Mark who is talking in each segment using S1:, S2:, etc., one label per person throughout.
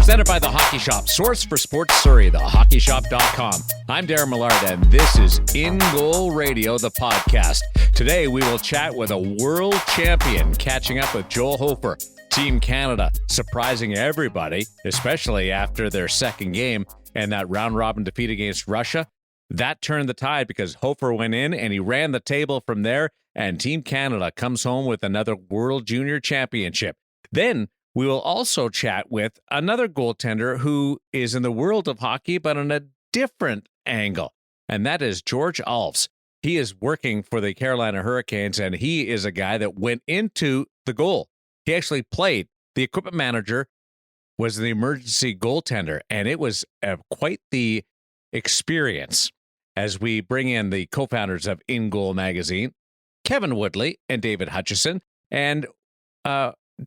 S1: Presented by The Hockey Shop, source for sports Surrey, thehockeyshop.com. I'm Darren Millard, and this is InGoal Radio, the podcast. Today, we will chat with a world champion, catching up with Joel Hofer. Team Canada surprising everybody, especially after their second game and that round-robin defeat against Russia. That turned the tide because Hofer went in and he ran the table from there, and Team Canada comes home with another World Junior Championship. Then we will also chat with another goaltender who is in the world of hockey, but on a different angle, and that is George Alves. He is working for the Carolina Hurricanes, and he is a guy that went into the goal. He actually played. The equipment manager was the emergency goaltender, and it was quite the experience as we bring in the co-founders of InGoal magazine, Kevin Woodley and David Hutchison. And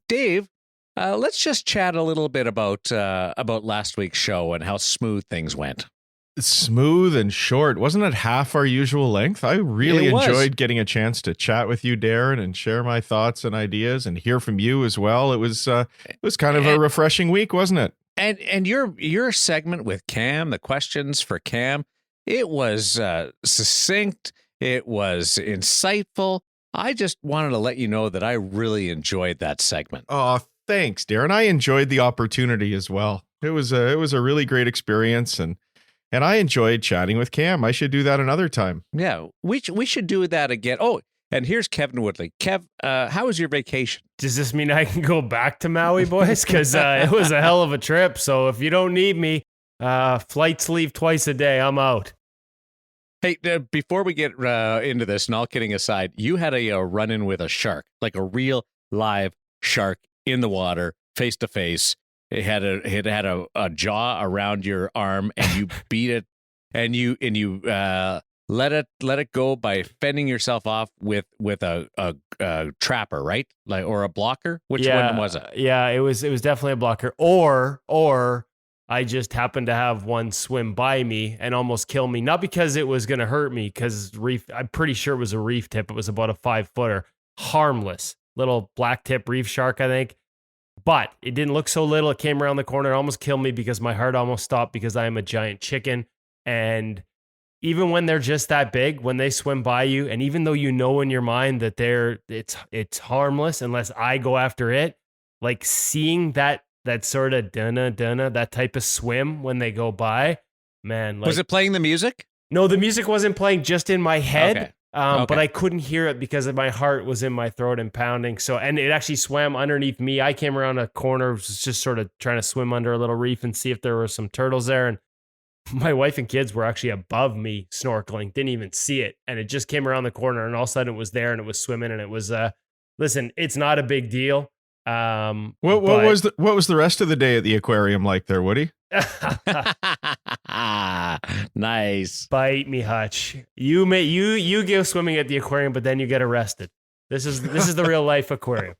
S1: Dave, let's just chat a little bit about last week's show and how smooth things went.
S2: Smooth and short. Wasn't it half our usual length? I really enjoyed getting a chance to chat with you, Darren, and share my thoughts and ideas and hear from you as well. It was kind of a refreshing week, wasn't it?
S1: And your segment with Cam, the questions for Cam, it was succinct. It was insightful. I just wanted to let you know that I really enjoyed that segment.
S2: Oh, thanks, Darren. I enjoyed the opportunity as well. It was a really great experience, and I enjoyed chatting with Cam. I should do that another time.
S1: Yeah, we should do that again. Oh, and here's Kevin Woodley. Kev, how was your vacation?
S3: Does this mean I can go back to Maui, boys? Because it was a hell of a trip. So if you don't need me, flights leave twice a day. I'm out.
S1: Hey, before we get into this, and all kidding aside, you had a run-in with a shark, like a real live shark in the water, face to face. It had a jaw around your arm, and you beat it, and you let it go by fending yourself off with a trapper, right? Or a blocker. Which one was it?
S3: Yeah, it was definitely a blocker. Or I just happened to have one swim by me and almost kill me. Not because it was going to hurt me, because I'm pretty sure it was a reef tip. It was about a 5-footer, harmless little black tip reef shark, I think. But it didn't look so little. It came around the corner, it almost killed me because my heart almost stopped because I am a giant chicken. And even when they're just that big, when they swim by you, and even though you know in your mind that it's harmless unless I go after it, like seeing that sort of dunna, that type of swim when they go by, man. Like,
S1: was it playing the music?
S3: No, the music wasn't playing, just in my head.
S1: Okay.
S3: But I couldn't hear it because my heart was in my throat and pounding. So, and it actually swam underneath me. I came around a corner, was just sort of trying to swim under a little reef and see if there were some turtles there. And my wife and kids were actually above me snorkeling, didn't even see it. And it just came around the corner, and all of a sudden it was there and it was swimming, and it was, listen, it's not a big deal.
S2: What was the rest of the day at the aquarium like there, Woody?
S1: Nice.
S3: Bite me, Hutch. You go swimming at the aquarium, but then you get arrested. This is the real life aquarium.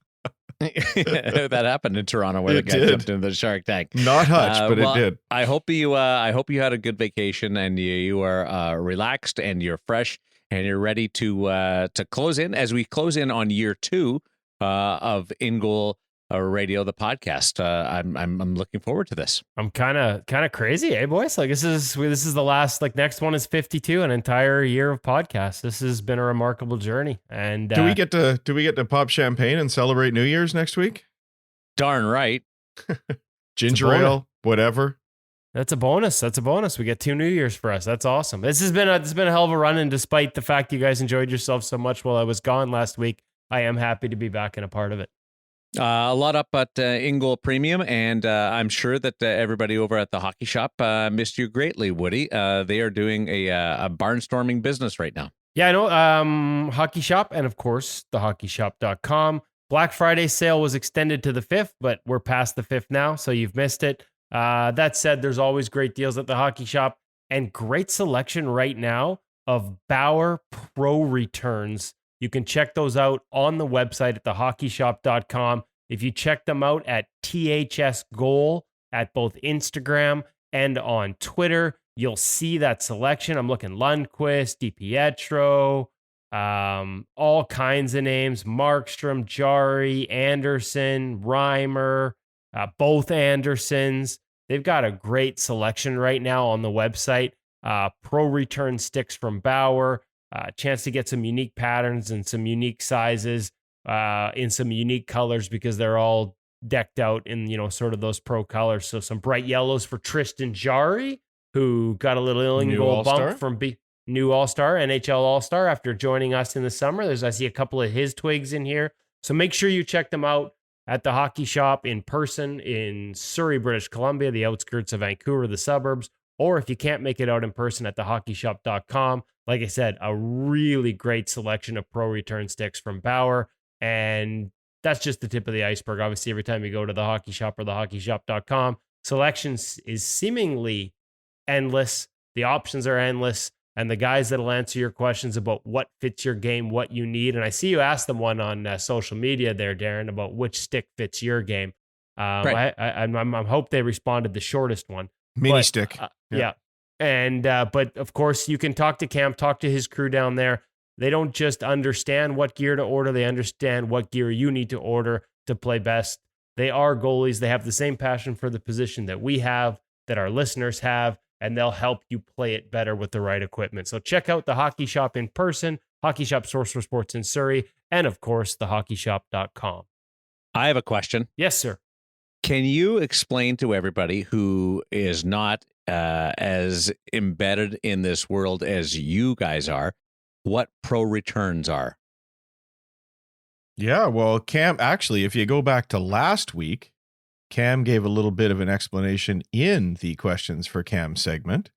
S1: That happened in Toronto where the guy jumped into the shark tank.
S2: Not Hutch, but it did.
S1: I hope you had a good vacation, and you are relaxed and you're fresh and you're ready to close in as we close in on year 2 of InGoal Radio, the podcast. I'm looking forward to this.
S3: I'm kind of crazy, boys? Like this is the last. Like next one is 52, an entire year of podcasts. This has been a remarkable journey. And
S2: do we get to pop champagne and celebrate New Year's next week?
S1: Darn right.
S2: Ginger ale, whatever.
S3: That's a bonus. We get 2 New Years for us. That's awesome. This has been a hell of a run, and despite the fact you guys enjoyed yourself so much while I was gone last week, I am happy to be back and a part of it.
S1: A lot up at InGoal Premium, and I'm sure that everybody over at the Hockey Shop missed you greatly, Woody. They are doing a barnstorming business right now.
S3: Yeah, I know. Hockey Shop, and of course, thehockeyshop.com. Black Friday sale was extended to the 5th, but we're past the 5th now, so you've missed it. That said, there's always great deals at the Hockey Shop, and great selection right now of Bauer Pro returns. You can check those out on the website at thehockeyshop.com. If you check them out at THS Goal at both Instagram and on Twitter, you'll see that selection. I'm looking Lundqvist, DiPietro, all kinds of names, Markstrom, Jari, Anderson, Reimer, both Andersons. they've got a great selection right now on the website. Pro return sticks from Bauer, chance to get some unique patterns and some unique sizes in some unique colors because they're all decked out in, sort of those pro colors. So some bright yellows for Tristan Jarry, who got a little InGoal bump from new All-Star, NHL All-Star after joining us in the summer. I see a couple of his twigs in here. So make sure you check them out at the Hockey Shop in person in Surrey, British Columbia, the outskirts of Vancouver, the suburbs, or if you can't make it out in person at thehockeyshop.com. Like I said, a really great selection of pro return sticks from Bauer, and that's just the tip of the iceberg. Obviously, every time you go to the Hockey Shop or thehockeyshop.com, selections is seemingly endless. The options are endless, and the guys that'll answer your questions about what fits your game, what you need. And I see you asked them one on social media there, Darren, about which stick fits your game.
S1: Right.
S3: I hope they responded the shortest one.
S2: Mini stick.
S3: Yeah. And, but of course you can talk to Cam, talk to his crew down there. They don't just understand what gear to order. They understand what gear you need to order to play best. They are goalies. They have the same passion for the position that we have, that our listeners have, and they'll help you play it better with the right equipment. So check out the Hockey Shop in person, Hockey Shop source for sports in Surrey, and of course, thehockeyshop.com.
S1: I have a question.
S3: Yes, sir.
S1: Can you explain to everybody who is not as embedded in this world as you guys are what pro returns are?
S2: Yeah, well, Cam, actually, if you go back to last week, Cam gave a little bit of an explanation in the questions for Cam segment.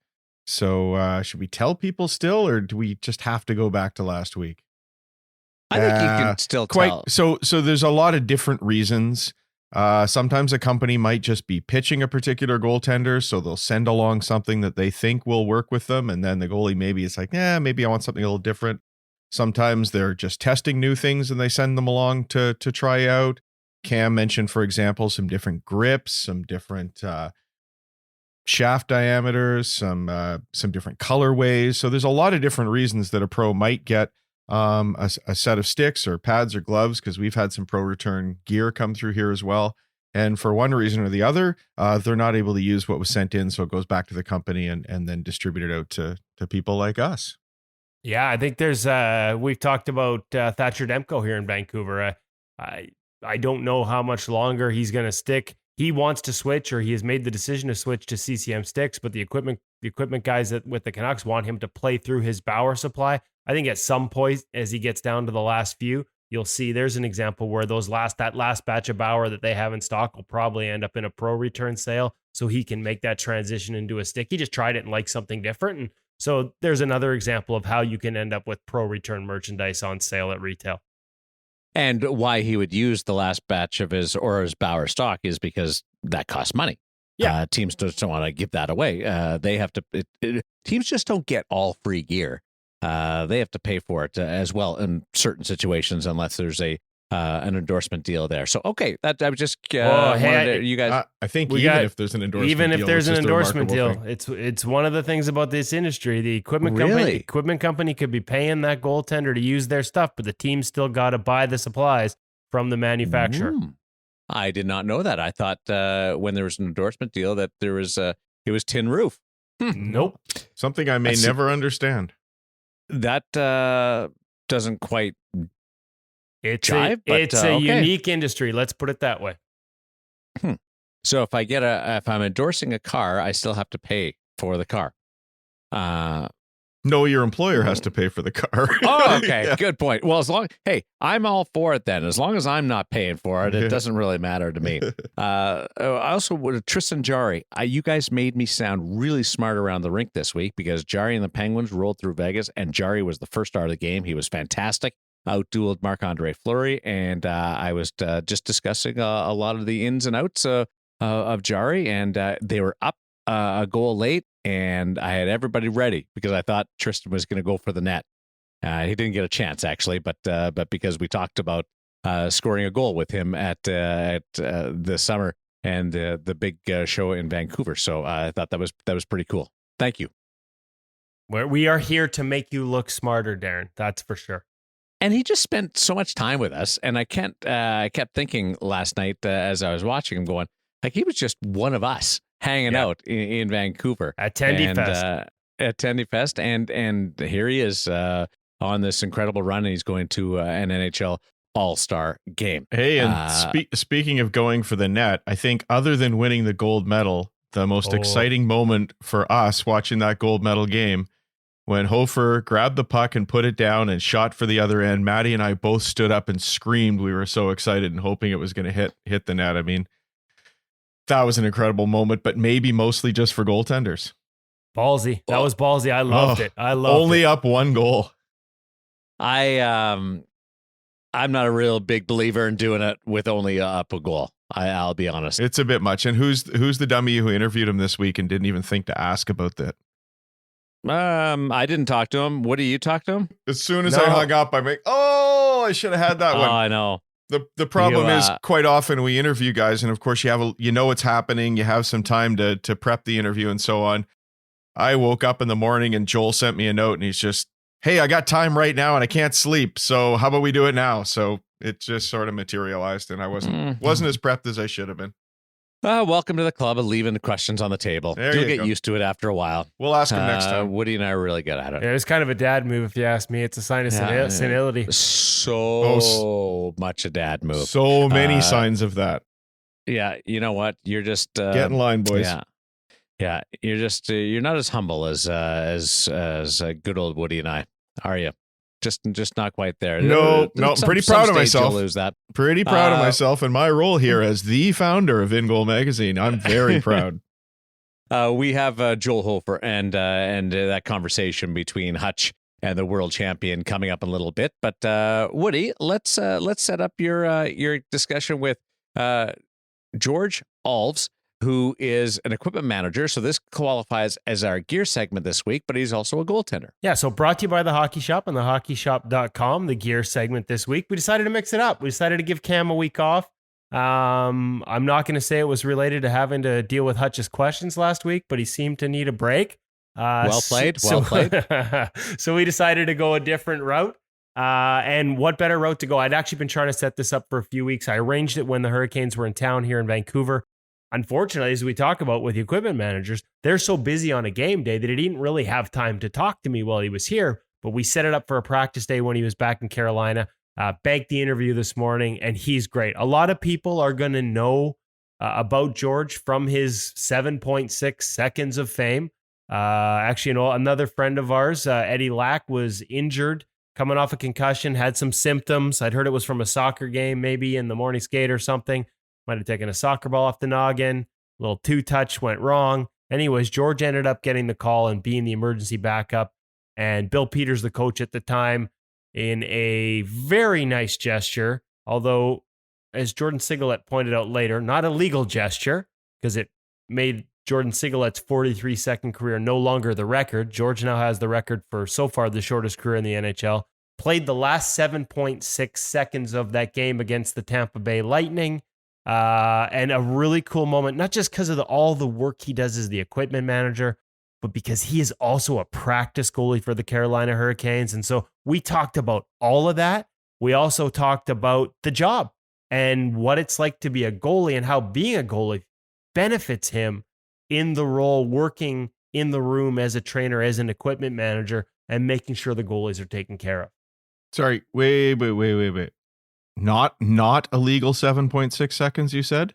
S2: So should we tell people still, or do we just have to go back to last week?
S1: I think you can still tell.
S2: So there's a lot of different reasons. Sometimes a company might just be pitching a particular goaltender, so they'll send along something that they think will work with them, and then the goalie maybe is like, maybe I want something a little different. Sometimes they're just testing new things and they send them along to try out. Cam mentioned, for example, some different grips, some different shaft diameters, some different colorways. So there's a lot of different reasons that a pro might get a set of sticks or pads or gloves, because we've had some pro return gear come through here as well. And for one reason or the other, they're not able to use what was sent in, so it goes back to the company and then distributed out to people like us.
S3: Yeah, I think there's we've talked about Thatcher Demko here in Vancouver. I don't know how much longer he's going to stick. He wants to switch, or he has made the decision to switch to CCM sticks, but the equipment guys with the Canucks want him to play through his Bauer supply. I think at some point, as he gets down to the last few, you'll see there's an example where that last batch of Bauer that they have in stock will probably end up in a pro return sale, so he can make that transition into a stick. He just tried it and liked something different. And so there's another example of how you can end up with pro return merchandise on sale at retail.
S1: And why he would use the last batch of his Bauer stock is because that costs money.
S3: Yeah.
S1: Teams just don't want to give that away. They have to. Teams just don't get all free gear. They have to pay for it as well in certain situations, unless there's an endorsement deal there. So, okay, that I was just you guys.
S2: I think if there's an endorsement,
S3: deal, it's one of the things about this industry. The equipment company could be paying that goaltender to use their stuff, but the team still got to buy the supplies from the manufacturer.
S1: I did not know that. I thought when there was an endorsement deal that there was it was tin roof.
S3: Nope.
S2: Something I may never understand.
S1: That doesn't quite.
S3: It's a unique industry. Let's put it that way.
S1: So if I'm endorsing a car, I still have to pay for the car.
S2: No, your employer has to pay for the car.
S1: Oh, okay. Yeah. Good point. Well, I'm all for it then. As long as I'm not paying for it, it doesn't really matter to me. Also, with Tristan Jarry, you guys made me sound really smart around the rink this week, because Jarry and the Penguins rolled through Vegas, and Jarry was the first star of the game. He was fantastic. Outdueled Marc-Andre Fleury, and I was just discussing a lot of the ins and outs of Jarry, and they were up a goal late, and I had everybody ready because I thought Tristan was going to go for the net. He didn't get a chance, actually, but because we talked about scoring a goal with him at the summer and the big show in Vancouver, so I thought that was pretty cool. Thank you.
S3: We are here to make you look smarter, Darren. That's for sure.
S1: And he just spent so much time with us, and I kept thinking last night as I was watching him, going, like, he was just one of us. hanging out in Vancouver
S3: at Tendy Fest.
S1: At Tendy Fest, and here he is on this incredible run, and he's going to an NHL All-Star game.
S2: Hey, and speaking of going for the net, I think other than winning the gold medal, the most exciting moment for us watching that gold medal game, when Hofer grabbed the puck and put it down and shot for the other end, Maddie and I both stood up and screamed. We were so excited and hoping it was going to hit the net. I mean, that was an incredible moment, but maybe mostly just for goaltenders.
S3: Ballsy. That was ballsy. I loved it. I loved
S2: only up one goal.
S1: I'm not a real big believer in doing it with only up a goal. I'll be honest.
S2: It's a bit much. And who's the dummy who interviewed him this week and didn't even think to ask about that?
S1: I didn't talk to him. What do you talk to him?
S2: As soon as I hung up, I'm like, I should have had that one.
S1: Oh, I know.
S2: The problem is quite often we interview guys, and of course you know what's happening. You have some time to prep the interview and so on. I woke up in the morning and Joel sent me a note, and he's just, hey, I got time right now and I can't sleep. So how about we do it now? So it just sort of materialized, and I wasn't as prepped as I should have been.
S1: Welcome to the club of leaving the questions on the table. You'll get used to it after a while.
S2: We'll ask him next time.
S1: Woody and I are really good at it.
S3: Yeah, it's kind of a dad move, if you ask me. It's a sign of senility.
S1: So much a dad move.
S2: So many signs of that.
S1: Yeah, you know what? You're just
S2: get in line, boys.
S1: Yeah. You're just you're not as humble as good old Woody and I, are you? Just not quite there.
S2: No, I'm pretty proud of myself.
S1: Lose that.
S2: Pretty proud of myself and my role here as the founder of InGoal Magazine. I'm very proud.
S1: We have Joel Hofer and that conversation between Hutch and the world champion coming up in a little bit. But Woody, let's set up your discussion with George Alves, who is an equipment manager. So this qualifies as our gear segment this week, but he's also a goaltender.
S3: Yeah, so brought to you by The Hockey Shop and thehockeyshop.com, the gear segment this week. We decided to mix it up. We decided to give Cam a week off. I'm not going to say it was related to having to deal with Hutch's questions last week, but he seemed to need a break.
S1: Well played.
S3: So we decided to go a different route. And what better route to go? I'd actually been trying to set this up for a few weeks. I arranged it when the Hurricanes were in town here in Vancouver. Unfortunately, as we talk about with the equipment managers, they're so busy on a game day that he didn't really have time to talk to me while he was here. But we set it up for a practice day when he was back in Carolina. Banked the interview this morning, and he's great. A lot of people are going to know about George from his 7.6 seconds of fame. Actually, another friend of ours, Eddie Lack, was injured, coming off a concussion, had some symptoms. I'd heard it was from a soccer game, maybe in the morning skate or something. Might have taken a soccer ball off the noggin. A little two-touch went wrong. Anyways, George ended up getting the call and being the emergency backup. And Bill Peters, the coach at the time, in a very nice gesture, although, as Jordan Sigalet pointed out later, not a legal gesture, because it made Jordan Sigalet's 43-second career no longer the record. George now has the record for so far the shortest career in the NHL. Played the last 7.6 seconds of that game against the Tampa Bay Lightning. And a really cool moment, not just because of all the work he does as the equipment manager, but because he is also a practice goalie for the Carolina Hurricanes. And so we talked about all of that. We also talked about the job and what it's like to be a goalie and how being a goalie benefits him in the role, working in the room as a trainer, as an equipment manager, and making sure the goalies are taken care of.
S2: Sorry, wait. Not a legal 7.6 seconds, you said?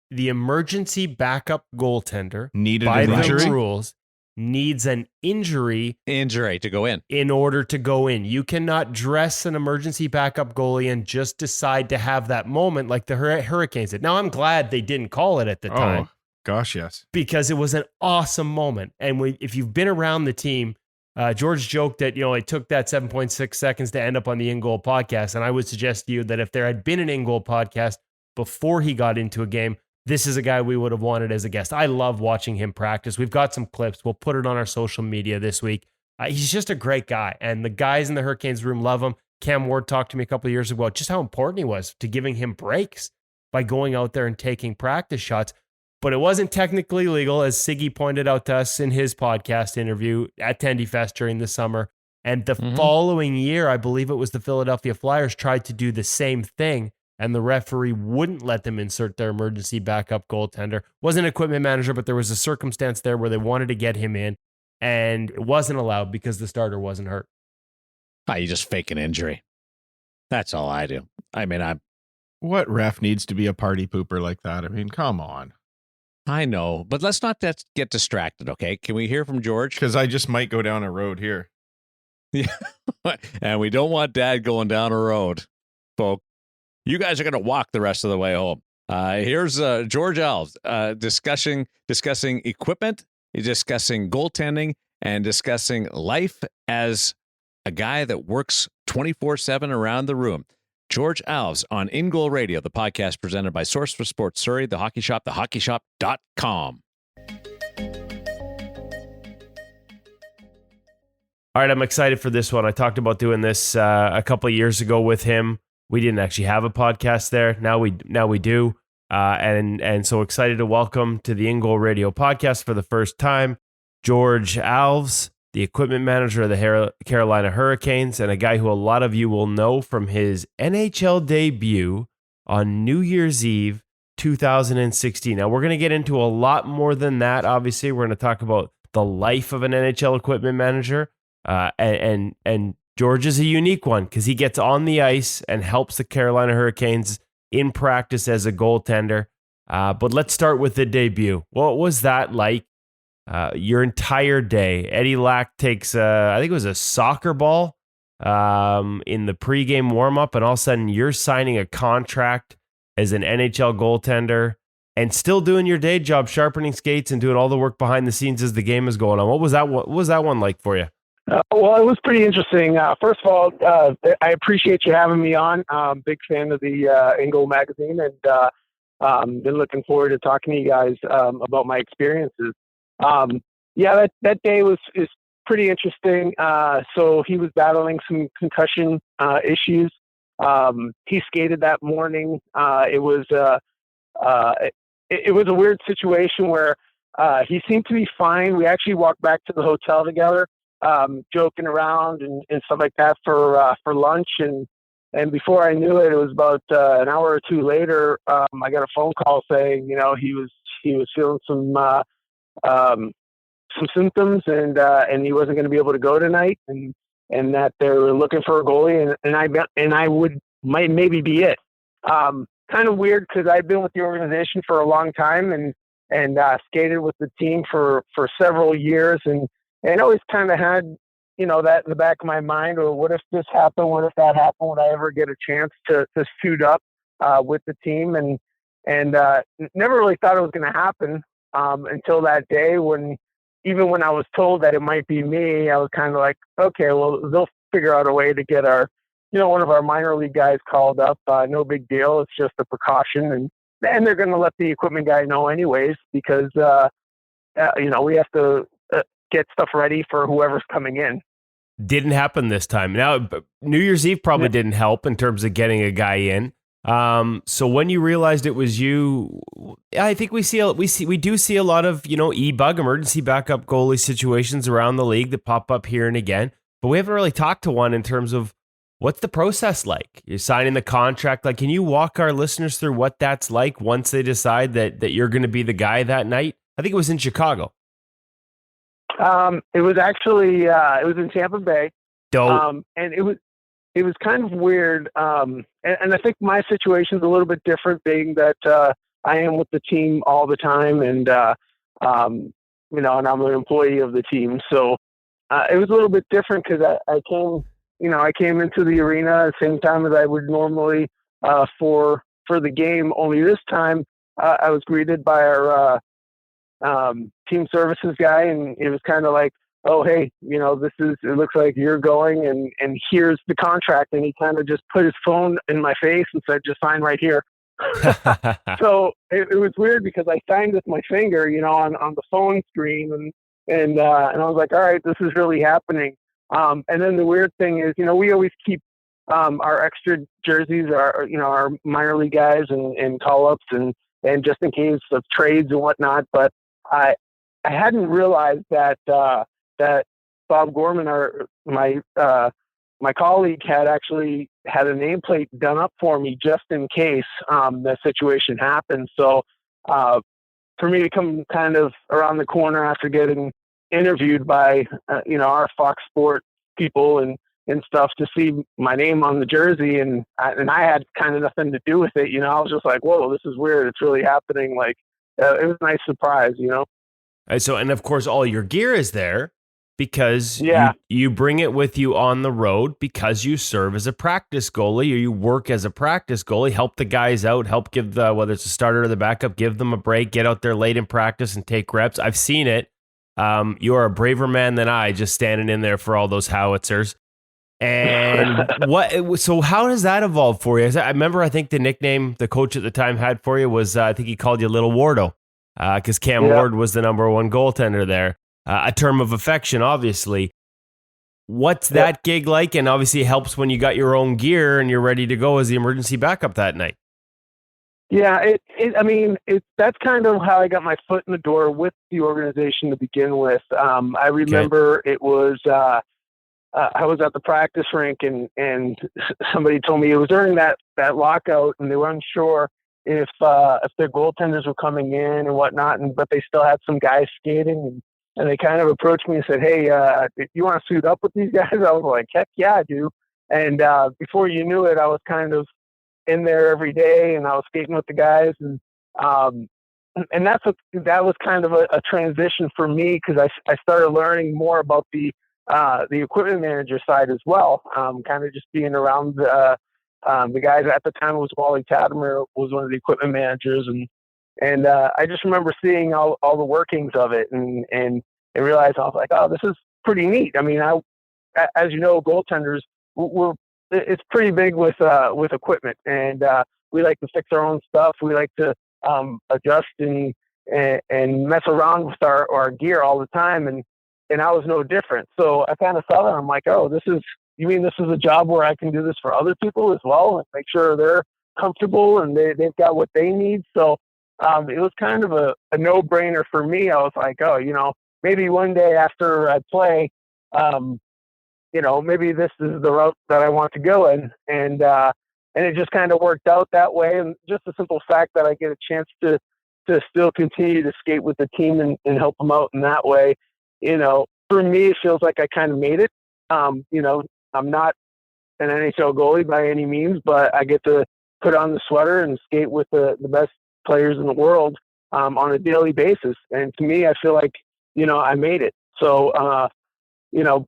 S3: The emergency backup goaltender
S2: needed
S3: by
S2: an injury?
S3: the rules needs an injury
S1: to go in
S3: order to go in. You cannot dress an emergency backup goalie and just decide to have that moment like the Hurricanes did. Now, I'm glad they didn't call it at the time.
S2: Oh, gosh, yes.
S3: Because it was an awesome moment. And if you've been around the team, George joked that, it took that 7.6 seconds to end up on the InGoal podcast. And I would suggest to you that if there had been an InGoal podcast before he got into a game, this is a guy we would have wanted as a guest. I love watching him practice. We've got some clips. We'll put it on our social media this week. He's just a great guy. And the guys in the Hurricanes room love him. Cam Ward talked to me a couple of years ago about just how important he was to giving him breaks by going out there and taking practice shots. But it wasn't technically legal, as Siggy pointed out to us in his podcast interview at Tendy Fest during the summer. And the following year, I believe it was the Philadelphia Flyers tried to do the same thing and the referee wouldn't let them insert their emergency backup goaltender. Wasn't an equipment manager, but there was a circumstance there where they wanted to get him in, and it wasn't allowed because the starter wasn't hurt.
S1: You just fake an injury. That's all I do. I mean,
S2: what ref needs to be a party pooper like that? I mean, come on.
S1: I know, but let's not get distracted, okay? Can we hear from George?
S2: Because I just might go down a road here.
S1: Yeah, and we don't want Dad going down a road, folks. You guys are going to walk the rest of the way home. Here's George Alves discussing equipment, discussing goaltending, and discussing life as a guy that works 24/7 around the room. George Alves on InGoal Radio, the podcast presented by Source for Sports Surrey, the Hockey Shop, thehockeyshop.com.
S3: All right, I'm excited for this one. I talked about doing this a couple of years ago with him. We didn't actually have a podcast there. Now we do. And so excited to welcome to the InGoal Radio Podcast for the first time, George Alves, the equipment manager of the Carolina Hurricanes, and a guy who a lot of you will know from his NHL debut on New Year's Eve 2016. Now, we're going to get into a lot more than that. Obviously, we're going to talk about the life of an NHL equipment manager. And George is a unique one because he gets on the ice and helps the Carolina Hurricanes in practice as a goaltender. But let's start with the debut. What was that like? Your entire day. Eddie Lack takes, I think it was a soccer ball in the pregame warmup, and all of a sudden you're signing a contract as an NHL goaltender and still doing your day job, sharpening skates and doing all the work behind the scenes as the game is going on. What was that one like for you?
S4: Well, it was pretty interesting. First of all, I appreciate you having me on. Big fan of the InGoal magazine, and been looking forward to talking to you guys about my experiences. That day is pretty interesting. So he was battling some concussion issues. He skated that morning. It was a weird situation where he seemed to be fine. We actually walked back to the hotel together, joking around and stuff like that for lunch. And before I knew it, it was about an hour or two later. I got a phone call saying, he was feeling some symptoms and he wasn't going to be able to go tonight, and that they were looking for a goalie, and I would might maybe be it. Kind of weird because I've been with the organization for a long time and skated with the team for several years, and always kind of had that in the back of my mind. Or what if this happened? What if that happened? Would I ever get a chance to suit up with the team? And never really thought it was going to happen until that day when I was told that it might be me, I was kind of like, okay, well, they'll figure out a way to get one of our minor league guys called up. No big deal. It's just a precaution. And they're going to let the equipment guy know anyways, because, we have to get stuff ready for whoever's coming in.
S3: Didn't happen this time. Now, New Year's Eve probably didn't help in terms of getting a guy in. So when you realized it was you, I think we do see a lot of, e-bug, emergency backup goalie situations around the league that pop up here and again, but we haven't really talked to one in terms of what's the process like. You're signing the contract. Like, can you walk our listeners through what that's like once they decide that you're going to be the guy that night? I think it was in Chicago.
S4: It was actually, it was in Tampa Bay.
S3: Dope.
S4: And it was kind of weird. And I think my situation is a little bit different, being that I am with the team all the time, and and I'm an employee of the team. So it was a little bit different because I came into the arena at the same time as I would normally for the game. Only this time I was greeted by our team services guy, and it was kind of like, oh, hey, it looks like you're going, and here's the contract. And he kind of just put his phone in my face and said, just sign right here. So it was weird because I signed with my finger, on the phone screen, and I was like, all right, this is really happening. And then the weird thing is, we always keep our extra jerseys, our minor league guys and call-ups and just in case of trades and whatnot. But I hadn't realized that Bob Gorman, my my colleague had actually had a nameplate done up for me just in case the situation happened. So for me to come kind of around the corner after getting interviewed by our Fox Sport people and stuff, to see my name on the jersey, and I had kind of nothing to do with it. I was just like, whoa, this is weird. It's really happening. Like, it was a nice surprise.
S3: And of course, all your gear is there because
S4: Yeah.
S3: you bring it with you on the road because you serve as a practice goalie, or you work as a practice goalie, help the guys out, help give whether it's a starter or the backup, give them a break, get out there late in practice and take reps. I've seen it. You are a braver man than I, just standing in there for all those howitzers. And so how does that evolve for you? I remember, I think the nickname the coach at the time had for you was, I think he called you Little Wardo, because Cam Ward was the number one goaltender there. A term of affection, obviously. What's that gig like? And obviously it helps when you got your own gear and you're ready to go as the emergency backup that night.
S4: Yeah, that's kind of how I got my foot in the door with the organization to begin with. I remember it was, I was at the practice rink and somebody told me it was during that lockout, and they were unsure if their goaltenders were coming in and whatnot, but they still had some guys skating, and they kind of approached me and said, "Hey, you want to suit up with these guys?" I was like, "Heck yeah, I do." And before you knew it, I was kind of in there every day, and I was skating with the guys, and that was kind of a transition for me, because I started learning more about the equipment manager side as well. Kind of just being around the guys at the time. It was Wally Tadmer was one of the equipment managers, and I just remember seeing all the workings of it, and realized I was like, oh, this is pretty neat. I mean, as you know, goaltenders, it's pretty big with equipment, and we like to fix our own stuff. We like to adjust and mess around with our gear all the time, and I was no different. So I kind of saw that. I'm like, oh, you mean this is a job where I can do this for other people as well and make sure they're comfortable and they've got what they need. So it was kind of a no-brainer for me. I was like, oh, maybe one day after I play, maybe this is the route that I want to go in. And it just kind of worked out that way. And just the simple fact that I get a chance to still continue to skate with the team and help them out in that way. For me, it feels like I kind of made it. I'm not an NHL goalie by any means, but I get to put on the sweater and skate with the best players in the world on a daily basis. And to me, I feel like, I made it. So,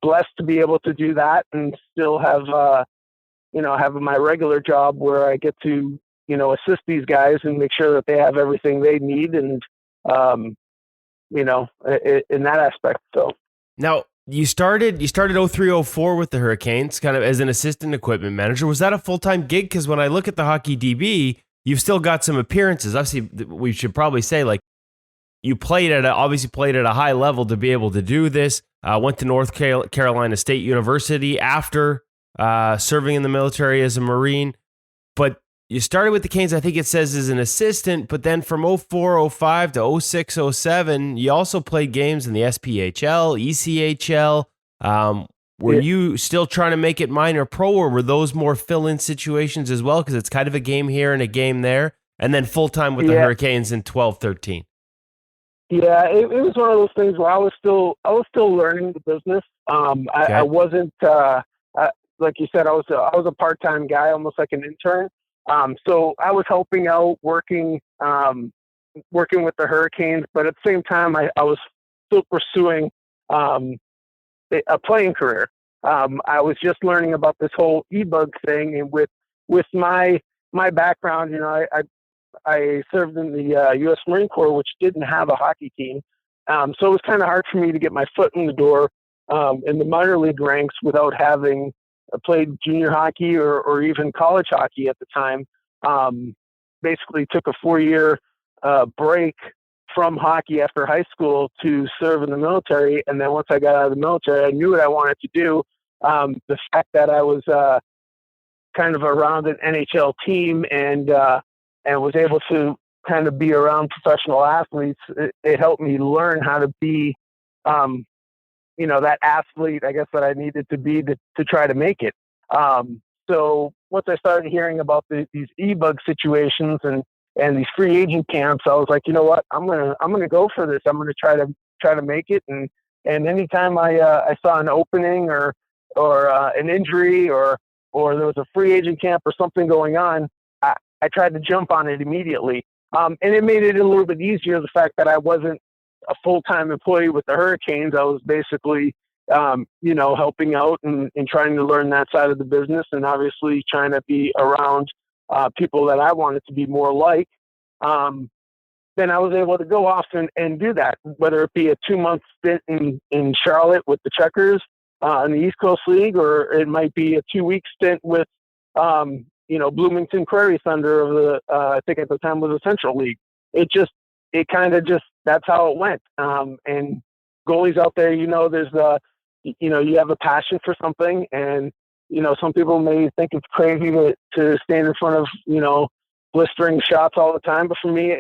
S4: blessed to be able to do that and still have, have my regular job where I get to, assist these guys and make sure that they have everything they need. And, in that aspect. So
S3: now you started 03-04 with the Hurricanes, kind of as an assistant equipment manager. Was that a full-time gig? Because when I look at the Hockey DB, you've still got some appearances. Obviously, we should probably say, like, you obviously played at a high level to be able to do this. Went to North Carolina State University after serving in the military as a Marine, but you started with the Canes, I think it says, as an assistant, but then from 04-05 to 06-07, you also played games in the SPHL, ECHL. Were you still trying to make it minor pro, or were those more fill-in situations as well? Because it's kind of a game here and a game there. And then full-time with the Hurricanes in 12-13. Yeah,
S4: it was one of those things where I was still learning the business. I wasn't, like you said, I was a part-time guy, almost like an intern. So I was helping out, working with the Hurricanes, but at the same time, I was still pursuing a playing career. I was just learning about this whole e-bug thing, and with my background, I served in the U.S. Marine Corps, which didn't have a hockey team, so it was kind of hard for me to get my foot in the door in the minor league ranks without having played junior hockey or even college hockey at the time. Basically took a 4-year break from hockey after high school to serve in the military. And then once I got out of the military, I knew what I wanted to do. The fact that I was kind of around an NHL team and was able to kind of be around professional athletes, it helped me learn how to be, that athlete, I guess, that I needed to be to try to make it. So once I started hearing about these e-bug situations and these free agent camps, I was like, you know what, I'm gonna go for this. I'm gonna try to make it. And anytime I saw an opening or an injury or there was a free agent camp or something going on, I tried to jump on it immediately. And it made it a little bit easier, the fact that I wasn't a full-time employee with the Hurricanes. I was basically, helping out and trying to learn that side of the business, and obviously trying to be around people that I wanted to be more like. Then I was able to go off and do that, whether it be a 2-month stint in Charlotte with the Checkers in the East Coast League, or it might be a 2-week stint with, Bloomington Prairie Thunder of the, I think at the time was the Central League. That's how it went. And goalies out there, there's you have a passion for something, and, some people may think it's crazy to stand in front of, blistering shots all the time. But for me,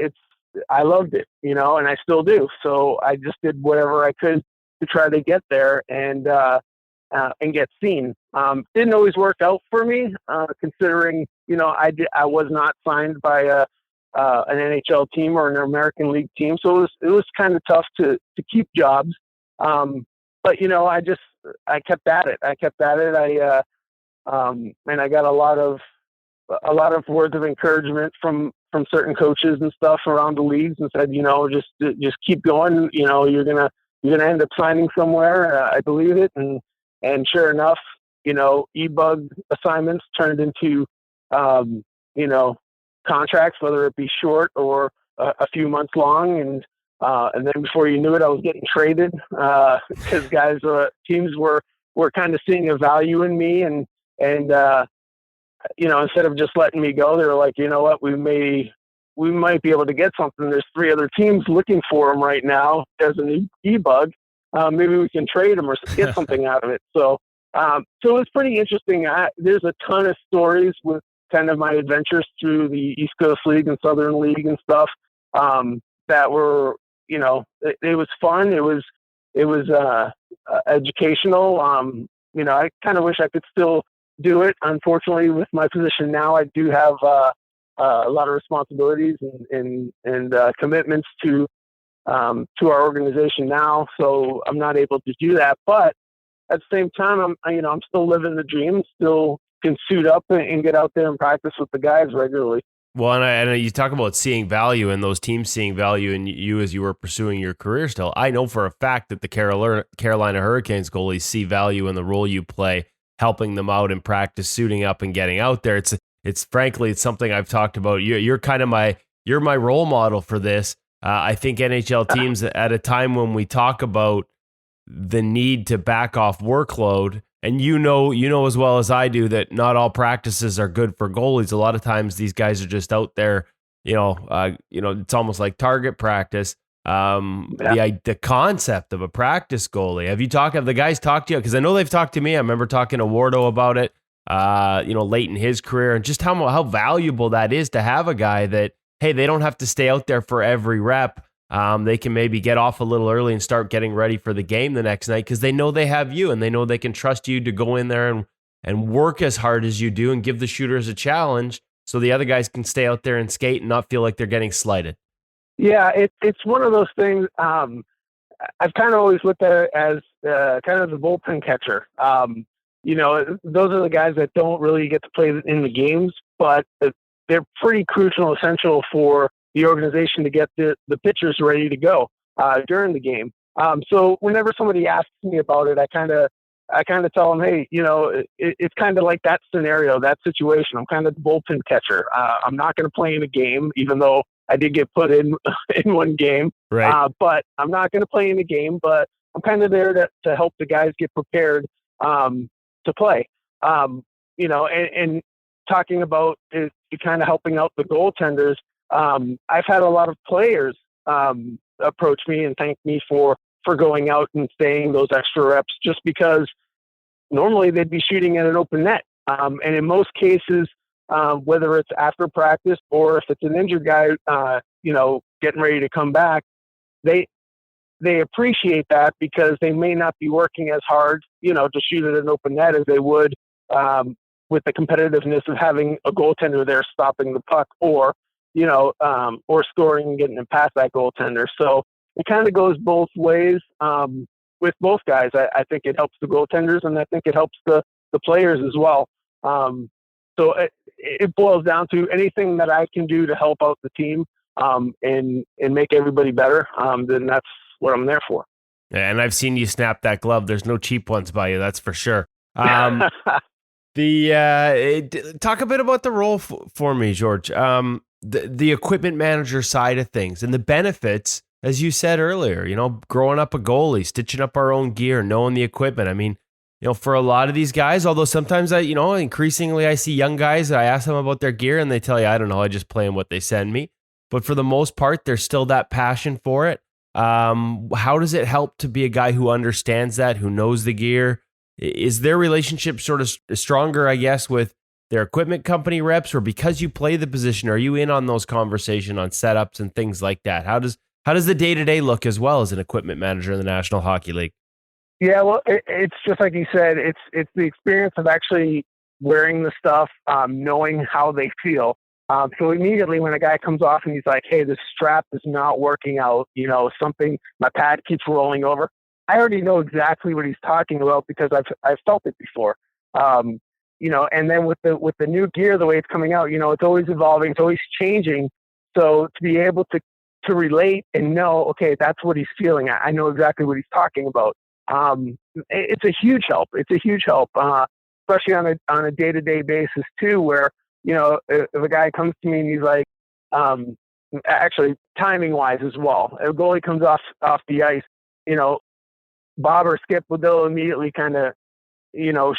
S4: I loved it, and I still do. So I just did whatever I could to try to get there and get seen. Didn't always work out for me, considering, I was not signed by an NHL team or an American League team. So it was kind of tough to keep jobs. But, I kept at it. And I got a lot of words of encouragement from certain coaches and stuff around the leagues, and said, just keep going. You're gonna end up signing somewhere. I believe it, and sure enough, e-bug assignments turned into contracts, whether it be short or a few months long, and then before you knew it, I was getting traded because teams were kind of seeing a value in me, and instead of just letting me go, they were like, you know what, we might be able to get something. There's 3 other teams looking for him right now as an e-bug. Maybe we can trade him or get something out of it. So it's pretty interesting. There's a ton of stories with kind of my adventures through the East Coast League and Southern League and stuff that were, it was fun. It was educational. I kind of wish I could still do it. Unfortunately, with my position now, I do have a lot of responsibilities and commitments to our organization now, so I'm not able to do that. But at the same time, I'm still living the dream. Still can suit up and get out there and practice with the guys regularly.
S3: Well, and you talk about seeing value and those teams seeing value in you as you were pursuing your career still. I know for a fact that the Carolina Hurricanes goalies see value in the role you play, helping them out in practice, suiting up and getting out there. It's frankly, it's something I've talked about. You're kind of my role model for this. I think NHL teams at a time when we talk about the need to back off workload, and you know as well as I do that not all practices are good for goalies. A lot of times these guys are just out there, it's almost like target practice. The concept of a practice goalie. Have the guys talked to you? Because I know they've talked to me. I remember talking to Wardo about it, late in his career, and just how valuable that is to have a guy that, hey, they don't have to stay out there for every rep. They can maybe get off a little early and start getting ready for the game the next night because they know they have you and they know they can trust you to go in there and work as hard as you do and give the shooters a challenge so the other guys can stay out there and skate and not feel like they're getting slighted.
S4: Yeah, it's one of those things. I've kind of always looked at it as kind of the bullpen catcher. Those are the guys that don't really get to play in the games, but they're pretty crucial and essential for the organization to get the pitchers ready to go during the game. So whenever somebody asks me about it, I kind of tell them, hey, it's kind of like that scenario, that situation. I'm kind of the bullpen catcher. I'm not going to play in a game, even though I did get put in one game.
S3: Right.
S4: But I'm not going to play in a game, but I'm kind of there to help the guys get prepared to play. And talking about it, kind of helping out the goaltenders. I've had a lot of players approach me and thank me for going out and staying those extra reps, just because normally they'd be shooting at an open net. And in most cases, whether it's after practice or if it's an injured guy, getting ready to come back, they appreciate that because they may not be working as hard, to shoot at an open net as they would, with the competitiveness of having a goaltender there stopping the puck, or or scoring and getting it past that goaltender. So it kind of goes both ways with both guys. I think it helps the goaltenders, and I think it helps the players as well. So it boils down to anything that I can do to help out the team and make everybody better, then that's what I'm there for.
S3: Yeah, and I've seen you snap that glove. There's no cheap ones by you, that's for sure. Talk a bit about the role for me, George. The equipment manager side of things and the benefits, as you said earlier, growing up a goalie, stitching up our own gear, knowing the equipment. I mean, for a lot of these guys, although sometimes increasingly I see young guys, I ask them about their gear and they tell you, I don't know, I just play in what they send me. But for the most part, there's still that passion for it. How does it help to be a guy who understands that, who knows the gear? Is their relationship sort of stronger, I guess, with their equipment company reps, or because you play the position, are you in on those conversations on setups and things like that? How does the day-to-day look as well as an equipment manager in the National Hockey League?
S4: Yeah, well, it's just like you said, it's the experience of actually wearing the stuff, knowing how they feel. So immediately when a guy comes off and he's like, hey, this strap is not working out, my pad keeps rolling over, I already know exactly what he's talking about because I've felt it before. And then with the new gear, the way it's coming out, it's always evolving, it's always changing. So to be able to relate and know, okay, that's what he's feeling, I know exactly what he's talking about. It's a huge help. It's a huge help, especially on a day-to-day basis too, where, if a guy comes to me and he's like, actually timing wise as well, a goalie comes off the ice, Bob or Skip will immediately kind of,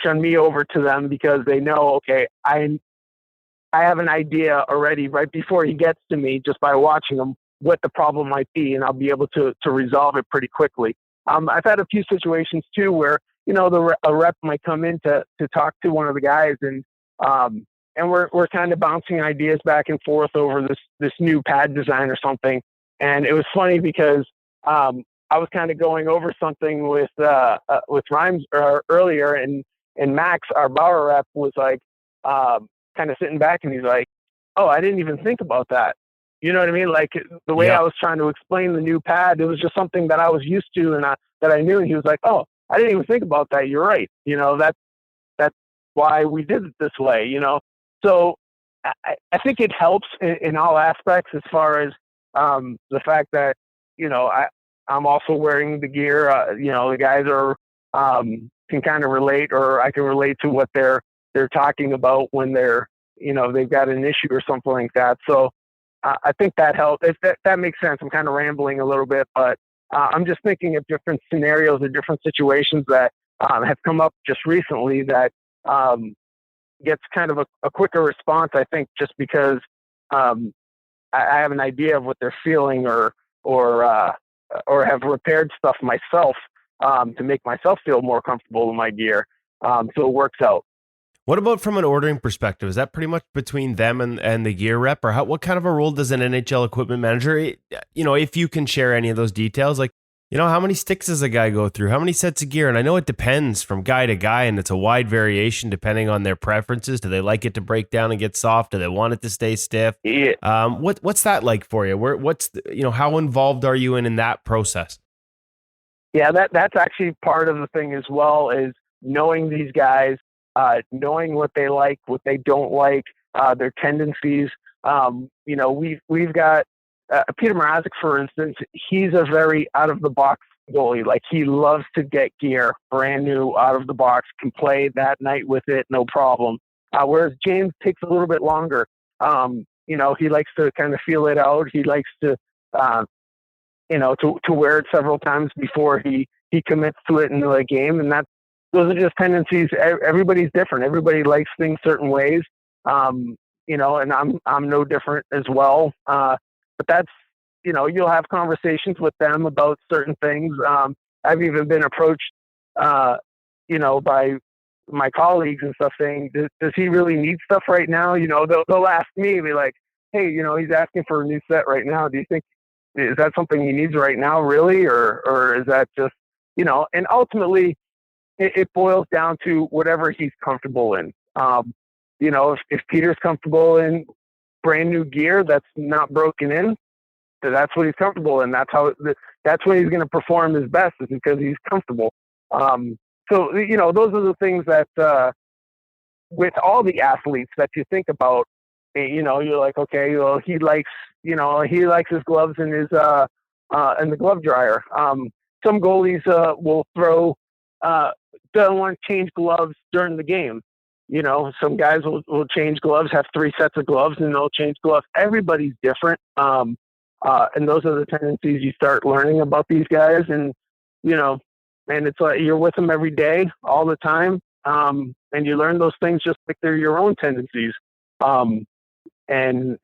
S4: shun me over to them because they know, okay, I have an idea already right before he gets to me just by watching him what the problem might be, and I'll be able to resolve it pretty quickly. I've had a few situations too where, a rep might come in to talk to one of the guys, and we're kind of bouncing ideas back and forth over this new pad design or something. And it was funny because I was kind of going over something with Rhymes earlier, and Max, our Bauer rep, was like kind of sitting back, and he's like, "Oh, I didn't even think about that." You know what I mean? Like the way I was trying to explain the new pad, it was just something that I was used to and that I knew. And he was like, "Oh, I didn't even think about that. You're right. That's why we did it this way." So I think it helps in all aspects as far as the fact that I'm also wearing the gear. The guys are can kind of relate, or I can relate to what they're talking about when they're they've got an issue or something like that. So I think that helps. If that makes sense. I'm kind of rambling a little bit, but I'm just thinking of different scenarios or different situations that have come up just recently that gets kind of a quicker response. I think just because I have an idea of what they're feeling, or have repaired stuff myself to make myself feel more comfortable in my gear. So it works out.
S3: What about from an ordering perspective? Is that pretty much between them and the gear rep, or what kind of a role does an NHL equipment manager, if you can share any of those details, like, how many sticks does a guy go through? How many sets of gear? And I know it depends from guy to guy, and it's a wide variation depending on their preferences. Do they like it to break down and get soft? Do they want it to stay stiff?
S4: Yeah.
S3: What's that like for you? How involved are you in that process?
S4: Yeah, that's actually part of the thing as well, is knowing these guys, knowing what they like, what they don't like, their tendencies. We've got Peter Mrazek, for instance. He's a very out of the box goalie. Like, he loves to get gear brand new out of the box, can play that night with it, no problem. Whereas James takes a little bit longer. He likes to kind of feel it out. He likes to to wear it several times before he commits to it in the game. And those are just tendencies. Everybody's different. Everybody likes things certain ways. And I'm no different as well. But that's, you'll have conversations with them about certain things. I've even been approached, by my colleagues and stuff saying, does he really need stuff right now? They'll ask me, be like, hey, he's asking for a new set right now. Do you think, is that something he needs right now, really? Or is that just, and ultimately it boils down to whatever he's comfortable in. if Peter's comfortable in brand new gear that's not broken in, that's what he's comfortable in. That's when he's going to perform his best, is because he's comfortable. So those are the things that with all the athletes that you think about. You're like, okay, well, he likes his gloves in his in the glove dryer. Some goalies will don't want to change gloves during the game. Some guys will change gloves, have 3 sets of gloves, and they'll change gloves. Everybody's different. And those are the tendencies you start learning about these guys. And, and it's like you're with them every day, all the time. And you learn those things just like they're your own tendencies. And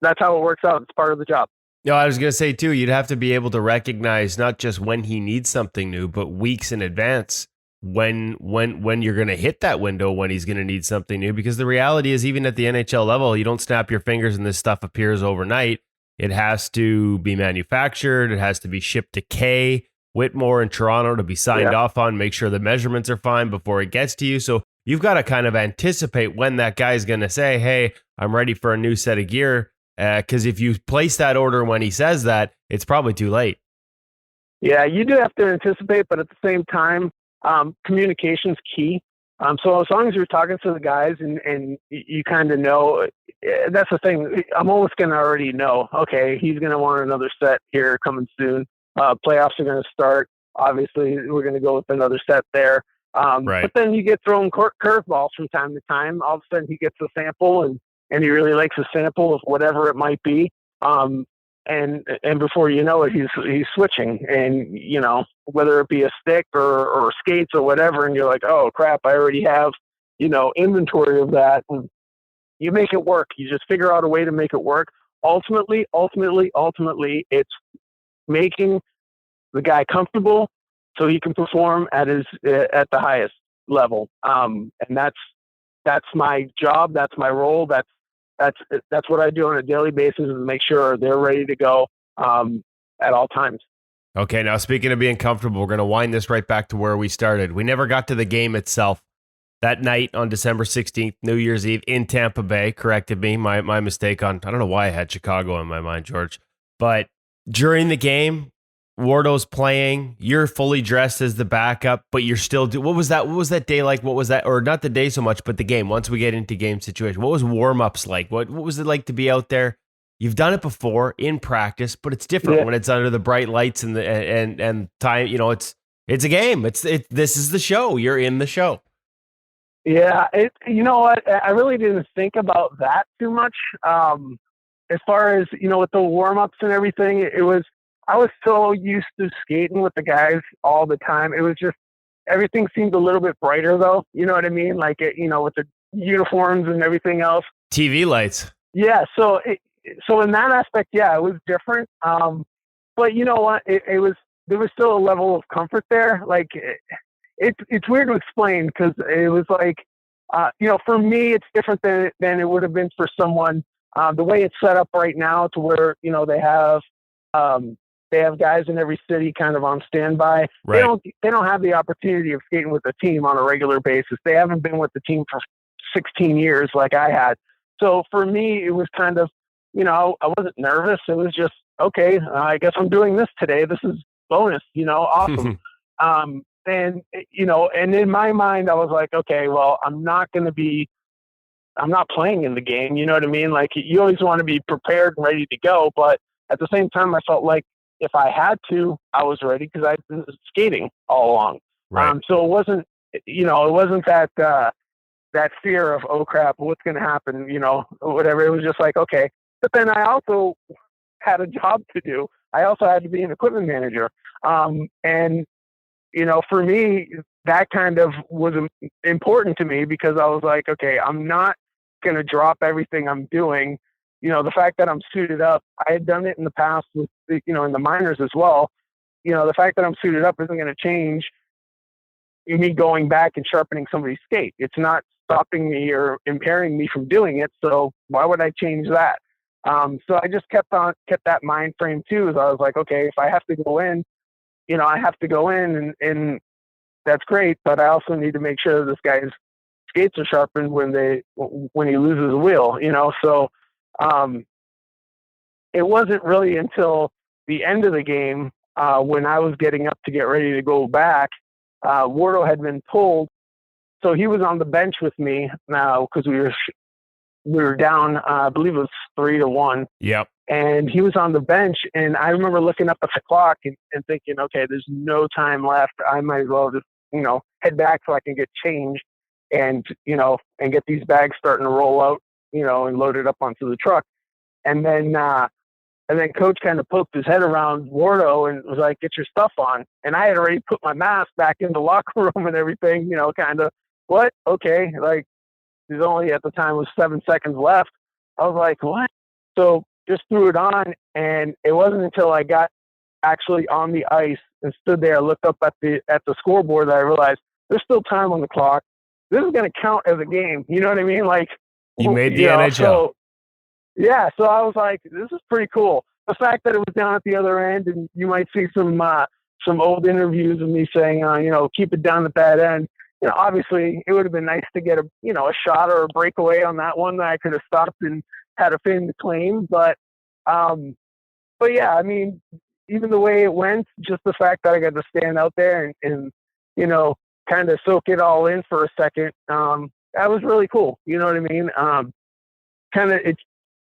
S4: that's how it works out. It's part of the job.
S3: No, I was going to say too, you'd have to be able to recognize not just when he needs something new, but weeks in advance when you're going to hit that window when he's going to need something new. Because the reality is, even at the NHL level, you don't snap your fingers and this stuff appears overnight. It has to be manufactured. It has to be shipped to K, Whitmore in Toronto, to be signed off on, make sure the measurements are fine before it gets to you. So you've got to kind of anticipate when that guy's going to say, hey, I'm ready for a new set of gear. Because if you place that order when he says that, it's probably too late.
S4: Yeah, you do have to anticipate, but at the same time, communication's key. So as long as you're talking to the guys and you kind of know, that's the thing. I'm almost going to already know, okay, he's going to want another set here coming soon. Playoffs are going to start. Obviously, we're going to go with another set there.
S3: Right.
S4: But then you get thrown curveballs from time to time. All of a sudden, he gets a sample and he really likes a sample of whatever it might be. And before you know it, he's switching, and whether it be a stick or skates or whatever, and you're like, oh crap, I already have inventory of that. And you make it work. You just figure out a way to make it work. Ultimately, it's making the guy comfortable so he can perform at the highest level. And that's my job. That's my role. That's what I do on a daily basis, is make sure they're ready to go at all times.
S3: Okay, now speaking of being comfortable, we're going to wind this right back to where we started. We never got to the game itself. That night on December 16th, New Year's Eve in Tampa Bay, corrected me, my mistake on, I don't know why I had Chicago in my mind, George. But during the game, Wardo's playing, you're fully dressed as the backup, but you're still what was that day like? What was that, or not the day so much, but the game, once we get into game situation, what was warm-ups like? What was it like to be out there? You've done it before in practice, but it's different when it's under the bright lights and time, it's a game. This is the show. You're in the show.
S4: Yeah. You know what? I really didn't think about that too much. As far as, with the warm-ups and everything, I was so used to skating with the guys all the time. It was just, everything seemed a little bit brighter though. You know what I mean? Like, with the uniforms and everything else. TV
S3: lights.
S4: Yeah. So in that aspect, yeah, it was different. But you know what? There was still a level of comfort there. Like, it's weird to explain, because it was like, for me, it's different than it would have been for someone. The way it's set up right now, to where, they have guys in every city kind of on standby.
S3: Right.
S4: They don't have the opportunity of skating with the team on a regular basis. They haven't been with the team for 16 years like I had. So for me, it was kind of, I wasn't nervous. It was just, okay, I guess I'm doing this today. This is bonus, awesome. And in my mind, I was like, okay, well, I'm not playing in the game. You know what I mean? Like, you always want to be prepared and ready to go. But at the same time, I felt like if I had to, I was ready, because I'd been skating all along.
S3: Right.
S4: So it wasn't that fear of, oh crap, what's going to happen, whatever. It was just like, okay. But then I also had a job to do. I also had to be an equipment manager. And, for me, that kind of was important to me, because I was like, okay, I'm not going to drop everything I'm doing. The fact that I'm suited up, I had done it in the past with, in the minors as well. The fact that I'm suited up isn't going to change me going back and sharpening somebody's skate. It's not stopping me or impairing me from doing it. So why would I change that? So I just kept that mind frame too. As I was like, okay, if I have to go in, I have to go in, and that's great. But I also need to make sure this guy is skates are sharpened when he loses a wheel, So it wasn't really until the end of the game when I was getting up to get ready to go back. Wardo had been pulled, so he was on the bench with me now because we were down. I believe it was 3-1.
S3: Yep.
S4: And he was on the bench, and I remember looking up at the clock and thinking, okay, there's no time left. I might as well just, head back so I can get changed and get these bags starting to roll out, and load it up onto the truck. And then coach kind of poked his head around Wardo and was like, get your stuff on. And I had already put my mask back in the locker room and everything, kind of, what? Okay. Like, there's only at the time was 7 seconds left. I was like, what? So just threw it on, and it wasn't until I got actually on the ice and stood there, looked up at the scoreboard, that I realized there's still time on the clock. This is going to count as a game. You know what I mean? Like,
S3: you made the NHL.
S4: So I was like, this is pretty cool. The fact that it was down at the other end, and you might see some old interviews of me saying, keep it down at that end. Obviously it would have been nice to get a shot or a breakaway on that one that I could have stopped and had a fin to claim. But yeah, I mean, even the way it went, just the fact that I got to stand out there and kind of soak it all in for a second. That was really cool. You know what I mean?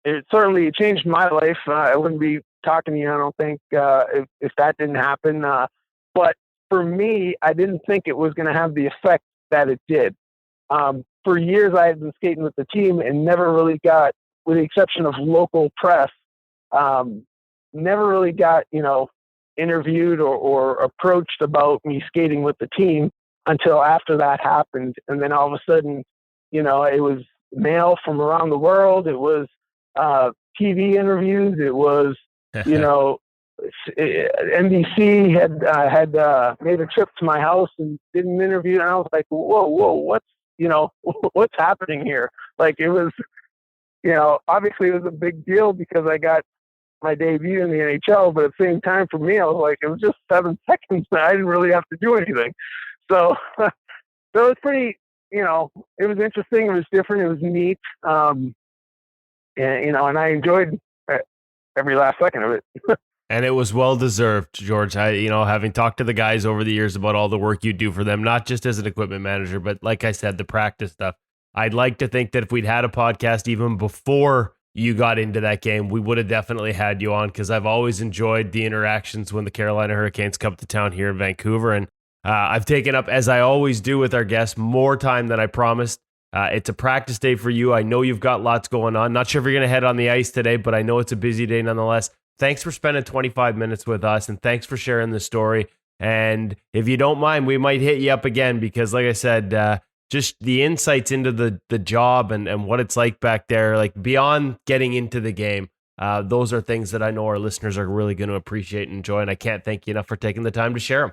S4: It certainly changed my life. I wouldn't be talking to you, I don't think, if that didn't happen. But for me, I didn't think it was going to have the effect that it did. For years, I had been skating with the team and never really got, with the exception of local press, never really got, interviewed or approached about me skating with the team until after that happened. And then all of a sudden, it was mail from around the world. It was TV interviews. It was, NBC had made a trip to my house and did an interview, and I was like, whoa, what's happening here? Like, it was, obviously it was a big deal because I got my debut in the NHL, but at the same time for me, I was like, it was just 7 seconds and I didn't really have to do anything. So it was pretty, it was interesting. It was different. It was neat. And I enjoyed every last second of it.
S3: And it was well-deserved, George. Having talked to the guys over the years about all the work you do for them, not just as an equipment manager, but like I said, the practice stuff. I'd like to think that if we'd had a podcast even before you got into that game, we would have definitely had you on, because I've always enjoyed the interactions when the Carolina Hurricanes come to town here in Vancouver. And I've taken up, as I always do with our guests, more time than I promised. It's a practice day for you. I know you've got lots going on. Not sure if you're going to head on the ice today, but I know it's a busy day nonetheless. Thanks for spending 25 minutes with us, and thanks for sharing the story. And if you don't mind, we might hit you up again, because like I said, just the insights into the job and what it's like back there, like beyond getting into the game, those are things that I know our listeners are really going to appreciate and enjoy, and I can't thank you enough for taking the time to share them.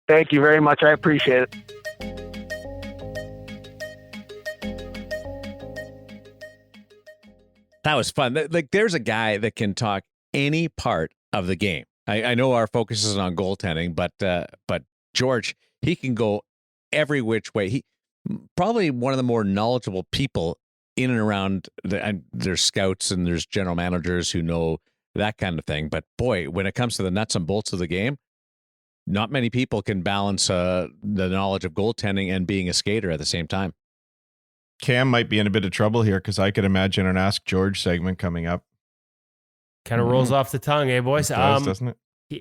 S4: Thank you very much. I appreciate it.
S1: That was fun. Like, there's a guy that can talk any part of the game. I know our focus is on goaltending, but George, he can go every which way. He probably one of the more knowledgeable people in and around there's scouts and there's general managers who know that kind of thing. But boy, when it comes to the nuts and bolts of the game, not many people can balance the knowledge of goaltending and being a skater at the same time.
S2: Cam might be in a bit of trouble here, because I could imagine an Ask George segment coming up.
S3: Kind of rolls off the tongue, eh, boys?
S2: It does, doesn't it?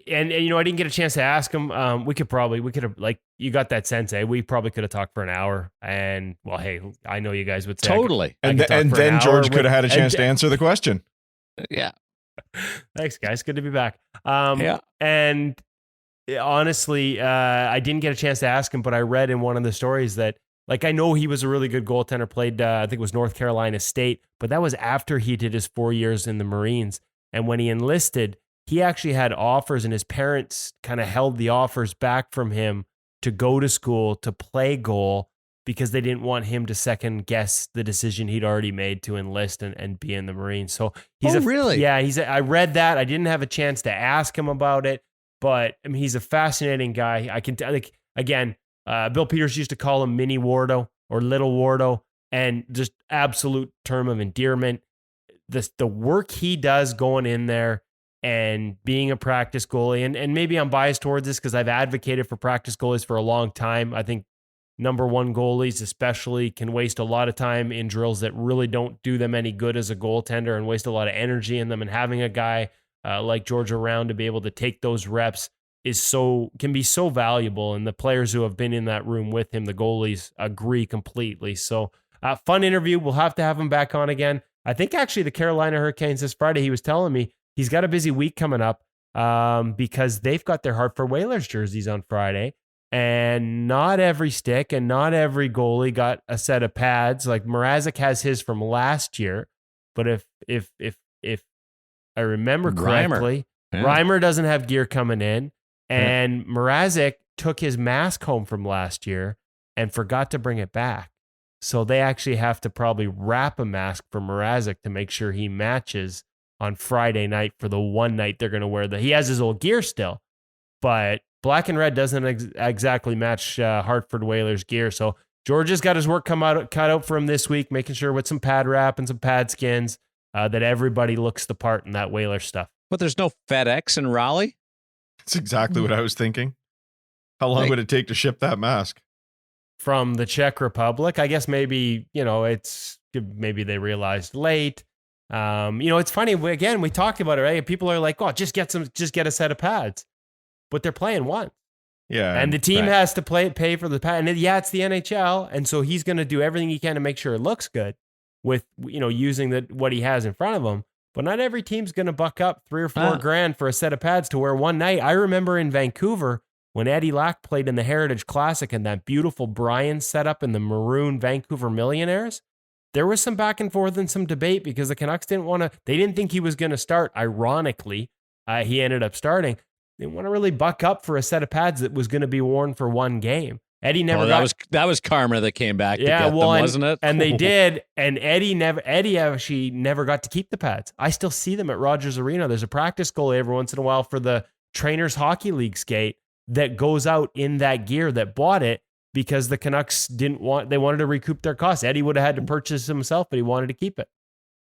S3: And I didn't get a chance to ask him. We could have, like, you got that sense, eh? We probably could have talked for an hour. And, well, hey, I know you guys would say
S1: totally.
S2: And then George could have had a chance to answer the question.
S1: Yeah.
S3: Thanks, guys. Good to be back.
S1: Yeah.
S3: And honestly, I didn't get a chance to ask him, but I read in one of the stories that, like, I know he was a really good goaltender, played, I think it was North Carolina State, but that was after he did his 4 years in the Marines. And when he enlisted, he actually had offers, and his parents kind of held the offers back from him to go to school to play goal, because they didn't want him to second guess the decision he'd already made to enlist and be in the Marines. So
S1: really?
S3: Yeah, I read that. I didn't have a chance to ask him about it, but I mean, he's a fascinating guy. I can, like, again, Bill Peters used to call him Mini Wardo. or Little Wardo, and just absolute term of endearment. The work he does going in there and being a practice goalie, and maybe I'm biased towards this because I've advocated for practice goalies for a long time. I think number one goalies especially can waste a lot of time in drills that really don't do them any good as a goaltender and waste a lot of energy in them. And having a guy like Jorge around to be able to take those reps can be so valuable. And the players who have been in that room with him, the goalies, agree completely. So fun interview. We'll have to have him back on again. I think actually the Carolina Hurricanes this Friday, he was telling me he's got a busy week coming up because they've got their Hartford Whalers jerseys on Friday. And not every stick and not every goalie got a set of pads. Like Mrazek has his from last year, but if I remember correctly, Reimer doesn't have gear coming in, and Mrazek took his mask home from last year and forgot to bring it back. So they actually have to probably wrap a mask for Mrazek to make sure he matches on Friday night for the one night they're going to wear he has his old gear still, but black and red doesn't exactly match Hartford Whalers gear. So Georgia's got his work cut out for him this week, making sure with some pad wrap and some pad skins that everybody looks the part in that Whaler stuff.
S1: But there's no FedEx in Raleigh?
S2: That's exactly what I was thinking. How long would it take to ship that mask?
S3: From the Czech Republic? I guess maybe, maybe they realized late. It's funny. Again, we talked about it, right? People are like, oh, just get a set of pads. But they're playing once.
S2: Yeah.
S3: And the team has to pay for the pad. And it's the NHL. And so he's going to do everything he can to make sure it looks good with, using what he has in front of him. But not every team's going to buck up $3 or $4 grand for a set of pads to wear one night. I remember in Vancouver when Eddie Lack played in the Heritage Classic and that beautiful Brian setup in the maroon Vancouver Millionaires, there was some back and forth and some debate because the Canucks they didn't think he was going to start. Ironically, he ended up starting. They didn't want to really buck up for a set of pads that was going to be worn for one game. Eddie never
S1: that was karma that came back to get them, wasn't it?
S3: And they did. And Eddie actually never got to keep the pads. I still see them at Rogers Arena. There's a practice goalie every once in a while for the Trainers Hockey League skate that goes out in that gear that bought it because the Canucks they wanted to recoup their costs. Eddie would have had to purchase it himself, but he wanted to keep it.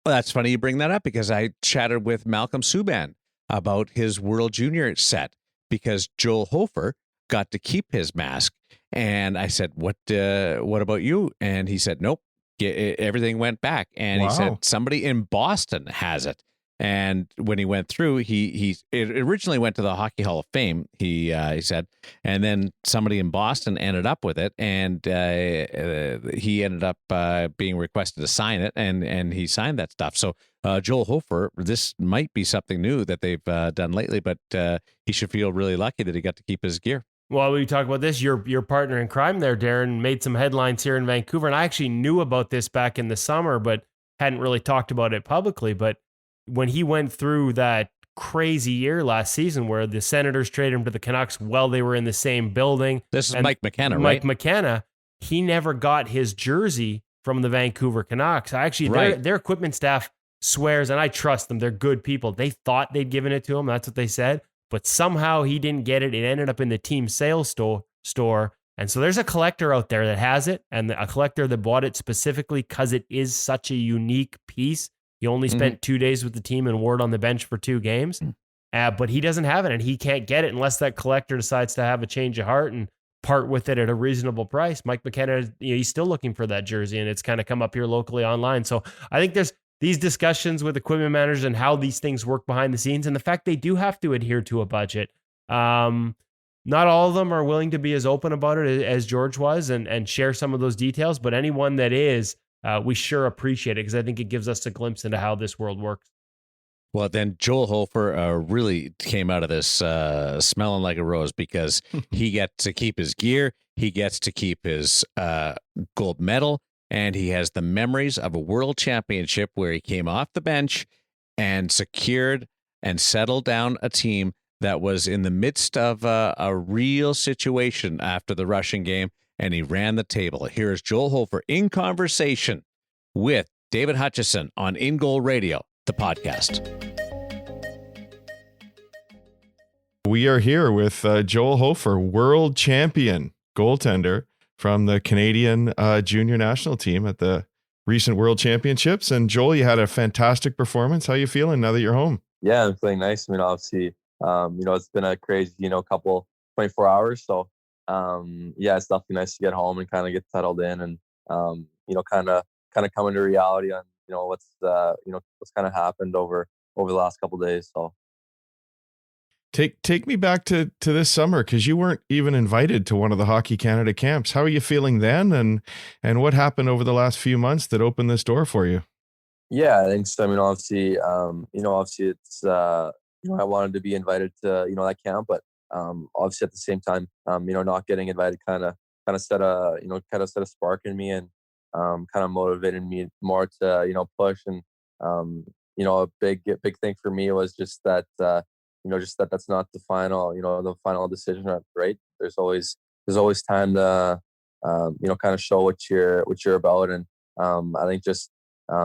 S1: Well, that's funny you bring that up because I chatted with Malcolm Subban about his World Junior set because Joel Hofer got to keep his mask. And I said, what about you? And he said, nope, everything went back. And He said, somebody in Boston has it. And when he went through, it originally went to the Hockey Hall of Fame, he said, and then somebody in Boston ended up with it, and he ended up being requested to sign it, and he signed that stuff. So Joel Hofer, this might be something new that they've done lately, but he should feel really lucky that he got to keep his gear.
S3: Well, we talk about this. Your partner in crime there, Darren, made some headlines here in Vancouver, and I actually knew about this back in the summer, but hadn't really talked about it publicly. But when he went through that crazy year last season where the Senators traded him to the Canucks while they were in the same building.
S1: This is Mike McKenna, right?
S3: Mike McKenna, he never got his jersey from the Vancouver Canucks. Their equipment staff swears, and I trust them, they're good people. They thought they'd given it to him. That's what they said. But somehow he didn't get it. It ended up in the team sales store. And so there's a collector out there that has it, and a collector that bought it specifically because it is such a unique piece. He only spent 2 days with the team and wore it on the bench for 2 games. But he doesn't have it, and he can't get it unless that collector decides to have a change of heart and part with it at a reasonable price. Mike McKenna, he's still looking for that jersey, and it's kind of come up here locally online. So I think there's these discussions with equipment managers and how these things work behind the scenes, and the fact they do have to adhere to a budget. Not all of them are willing to be as open about it as George was and share some of those details, but anyone that is, we sure appreciate it because I think it gives us a glimpse into how this world works.
S1: Well, then Joel Hofer really came out of this smelling like a rose because he gets to keep his gear, he gets to keep his gold medal, and he has the memories of a world championship where he came off the bench and secured and settled down a team that was in the midst of a real situation after the Russian game, and he ran the table. Here is Joel Hofer in conversation with David Hutchison on InGoal Radio, the podcast.
S2: We are here with Joel Hofer, world champion goaltender from the Canadian junior national team at the recent World Championships. And Joel, you had a fantastic performance. How you feeling now that you're home?
S5: Yeah, I'm feeling nice. I mean, obviously, it's been a crazy, couple 24 hours. So, yeah, it's definitely nice to get home and kind of get settled in and, kind of come into reality on, what's kind of happened over the last couple of days. So.
S2: Take me back to this summer, because you weren't even invited to one of the Hockey Canada camps. How are you feeling then, and what happened over the last few months that opened this door for you?
S5: Yeah, I think so. I mean, obviously, it's I wanted to be invited to that camp, but obviously at the same time, not getting invited kind of set a spark in me and kind of motivated me more to push and a big thing for me was just that. That's not the final decision, right? There's always time to, kind of show what you're about. And I think just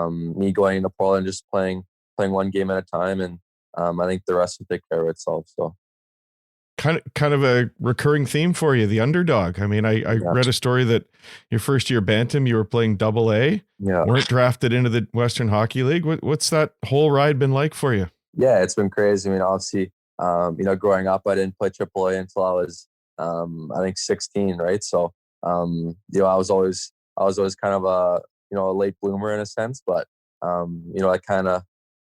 S5: me going into Portland, just playing one game at a time. And I think the rest will take care of itself. So.
S2: Kind of a recurring theme for you, the underdog. I mean, I read a story that your first year Bantam, you were playing AA, weren't drafted into the Western Hockey League. What's that whole ride been like for you?
S5: Yeah, it's been crazy. I mean, obviously, growing up, I didn't play AAA until I was, I think 16, right? So, I was always kind of a late bloomer in a sense, but, I kind of,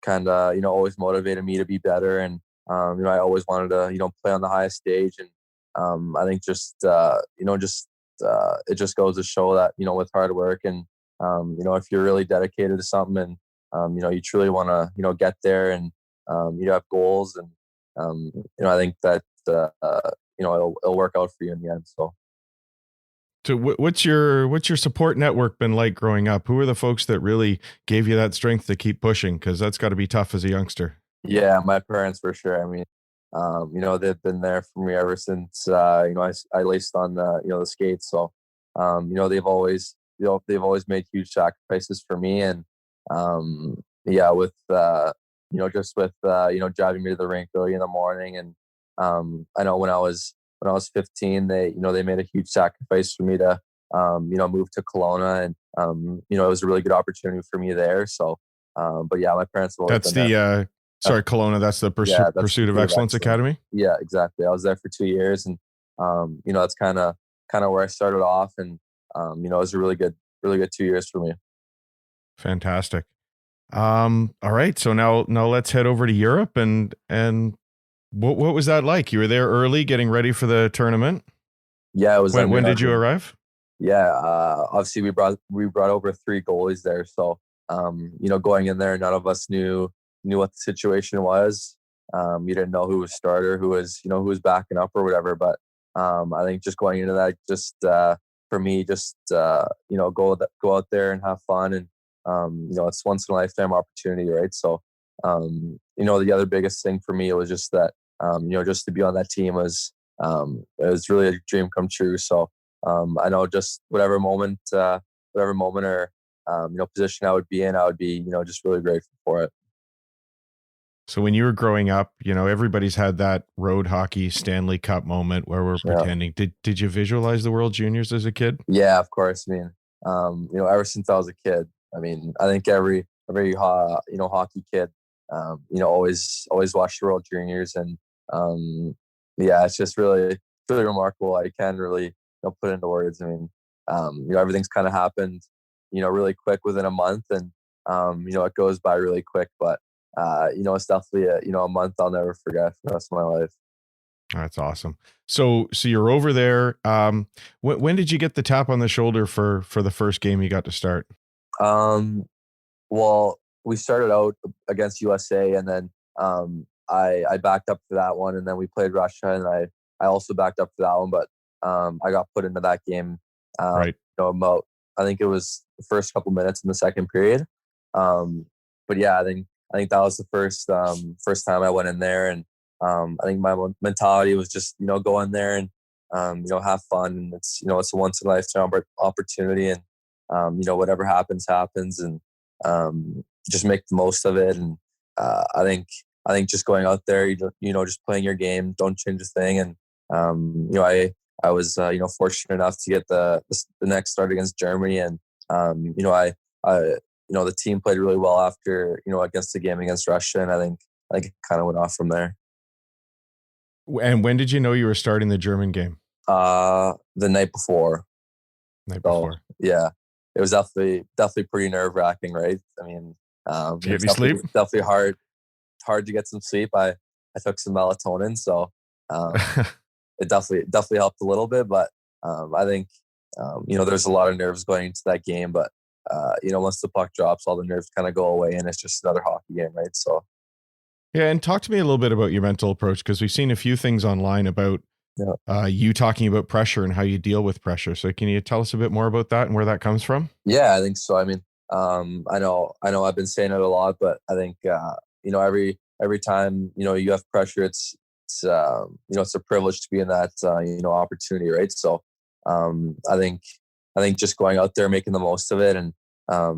S5: always motivated me to be better. And, I always wanted to, play on the highest stage. And, I think it just goes to show that, with hard work and, if you're really dedicated to something and, you truly want to, get there and, you have goals and, I think that, it'll work out for you in the end. So
S2: what's your support network been like growing up? Who are the folks that really gave you that strength to keep pushing? Because that's got to be tough as a youngster.
S5: Yeah, my parents for sure. I mean, they've been there for me ever since, I laced on the skates. So, they've always made huge sacrifices for me. And, with, driving me to the rink early in the morning. And, I know when I was 15, they made a huge sacrifice for me to, move to Kelowna. And, it was a really good opportunity for me there. So, but yeah, my parents have always
S2: That's the,
S5: there.
S2: Kelowna, that's the Pursuit of Excellence Academy.
S5: Yeah, exactly. I was there for 2 years and, that's kind of where I started off. And, it was a really good 2 years for me.
S2: Fantastic. All right. So now let's head over to Europe and what was that like? You were there early getting ready for the tournament?
S5: Yeah, it was.
S2: When did you arrive?
S5: Yeah. Obviously we brought over 3 goalies there. So, going in there, none of us knew what the situation was. You didn't know who was starter, who was backing up or whatever. But, I think just going into that, just, for me, just, go out there and have fun. And, it's once in a lifetime opportunity, right? So, the other biggest thing for me was just that, just to be on that team was, it was really a dream come true. So, I know just whatever moment or, position I would be in, I would be, just really grateful for it.
S2: So when you were growing up, everybody's had that road hockey Stanley Cup moment where we're pretending. Did you visualize the World Juniors as a kid?
S5: Yeah, of course. I mean, ever since I was a kid, I mean, I think every hockey kid, always watched the World Juniors. And, it's just really, really remarkable. I can't really put into words. I mean, everything's kind of happened, really quick within a month and, it goes by really quick, but, it's definitely a month I'll never forget for the rest of my life.
S2: That's awesome. So you're over there. When did you get the tap on the shoulder for the first game you got to start?
S5: Well, we started out against USA and then, I backed up for that one and then we played Russia and I also backed up for that one, but, I got put into that game,
S2: right.
S5: About, I think it was the first couple minutes in the second period. But yeah, I think that was the first time I went in there and, I think my mentality was just, go in there and, have fun. And it's, it's a once in a lifetime opportunity and, whatever happens and, just make the most of it. And, I think just going out there, just playing your game, don't change a thing. And, I was fortunate enough to get the next start against Germany, and the team played really well after against the game against Russia, and I think it kind of went off from there.
S2: And when did you know you were starting the German game?
S5: The night before. Yeah, it was definitely pretty nerve wracking, right? I mean,
S2: did you get any sleep?
S5: Definitely hard to get some sleep. I took some melatonin, so it definitely helped a little bit. But I think there's a lot of nerves going into that game. But once the puck drops, all the nerves kind of go away, and it's just another hockey game, right? So.
S2: Yeah, and talk to me a little bit about your mental approach, because we've seen a few things online about you talking about pressure and how you deal with pressure. So can you tell us a bit more about that and where that comes from?
S5: Yeah, I think so. I mean, I know I've been saying it a lot, but I think every time you have pressure, it's a privilege to be in that opportunity, right? So I think just going out there, making the most of it, and I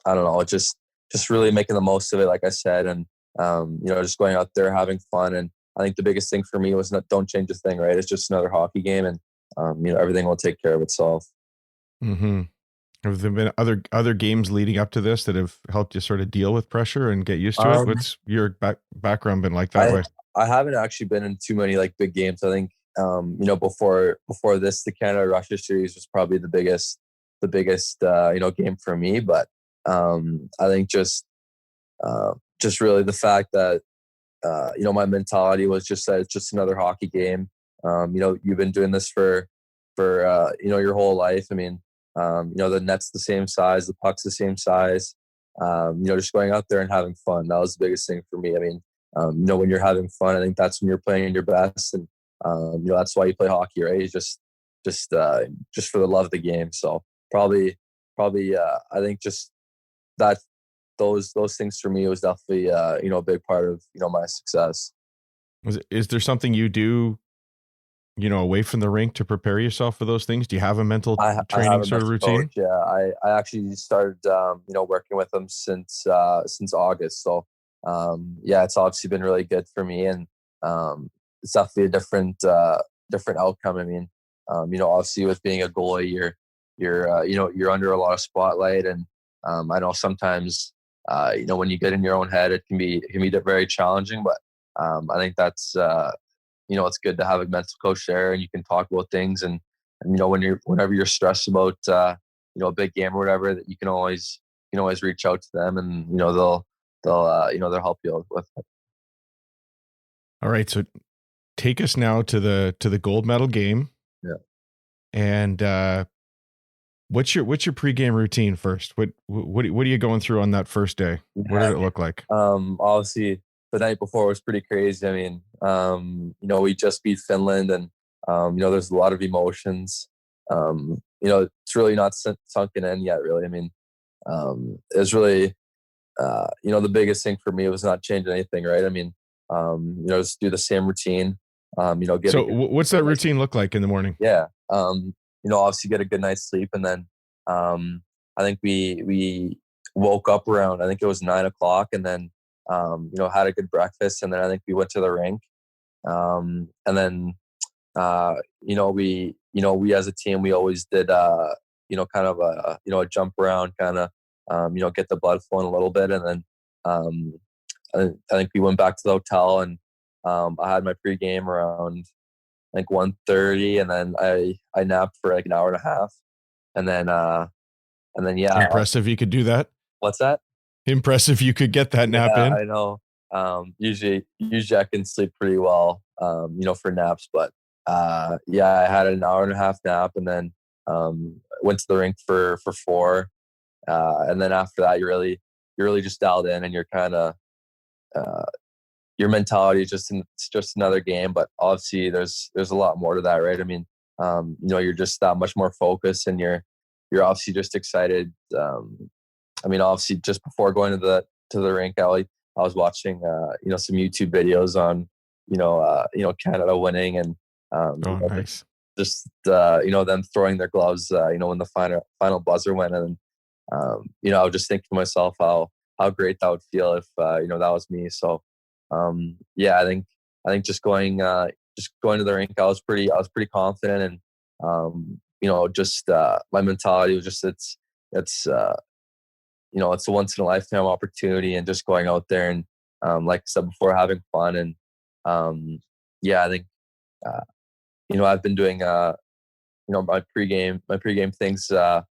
S5: don't know, just really making the most of it, like I said, and just going out there, having fun. And I think the biggest thing for me was don't change a thing, right? It's just another hockey game, and everything will take care of itself.
S2: Mm-hmm. Have there been other games leading up to this that have helped you sort of deal with pressure and get used to it? What's your background been like that way?
S5: I haven't actually been in too many big games. I think before this, the Canada-Russia series was probably the biggest game for me. But I think just really the fact that my mentality was just that it's just another hockey game. You've been doing this for your whole life. I mean, the net's the same size, the puck's the same size. Just going out there and having fun. That was the biggest thing for me. I mean, when you're having fun, I think that's when you're playing your best, and that's why you play hockey, right? It's just for the love of the game. So probably I think just that those things for me was definitely a big part of my success.
S2: Is there something you do away from the rink to prepare yourself for those things? Do you have a mental training sort of routine?
S5: Coach, yeah, I actually started working with them since August. So it's obviously been really good for me, and it's definitely a different outcome. I mean, obviously with being a goalie, you're under a lot of spotlight, and I know sometimes when you get in your own head, it can be very challenging. But I think that's it's good to have a mental coach there, and you can talk about things, and whenever you're stressed about a big game or whatever, that you can always reach out to them, and they'll help you with it.
S2: All right, so take us now to the gold medal game.
S5: Yeah.
S2: And what's your pregame routine first? What are you going through on that first day? What did it look like?
S5: Obviously the night before was pretty crazy. I mean, we just beat Finland, and there's a lot of emotions. It's really not sunken in yet, really. I mean, it was really the biggest thing for me was not changing anything, right? I mean, just do the same routine.
S2: What's that routine look like in the morning?
S5: Yeah. Obviously get a good night's sleep, and then I think we woke up around, I think it was 9 o'clock, and then had a good breakfast, and then I think we went to the rink, and then we as a team, we always did kind of a jump around, kind of get the blood flowing a little bit, and then I think we went back to the hotel, and I had my pregame around I think 1:30, and then I napped for like an hour and a half, and then yeah.
S2: Impressive you could do that.
S5: What's that?
S2: Impressive you could get that nap in.
S5: I know. Usually I can sleep pretty well, for naps, but I had an hour and a half nap, and then went to the rink for 4, and then after that, you're really just dialed in, and you're kind of your mentality is it's just another game. But obviously there's a lot more to that, right? I mean, you're just that much more focused, and you're obviously just excited. I mean, obviously just before going to the rink, I was watching some YouTube videos on Canada winning, and
S2: nice.
S5: Just them throwing their gloves when the final buzzer went, and I would just think to myself how great that would feel if that was me. So I think I think just going to the rink, I was pretty confident, and just my mentality was just it's it's a once in a lifetime opportunity, and just going out there and like I said before, having fun. And I think I've been doing my pregame things for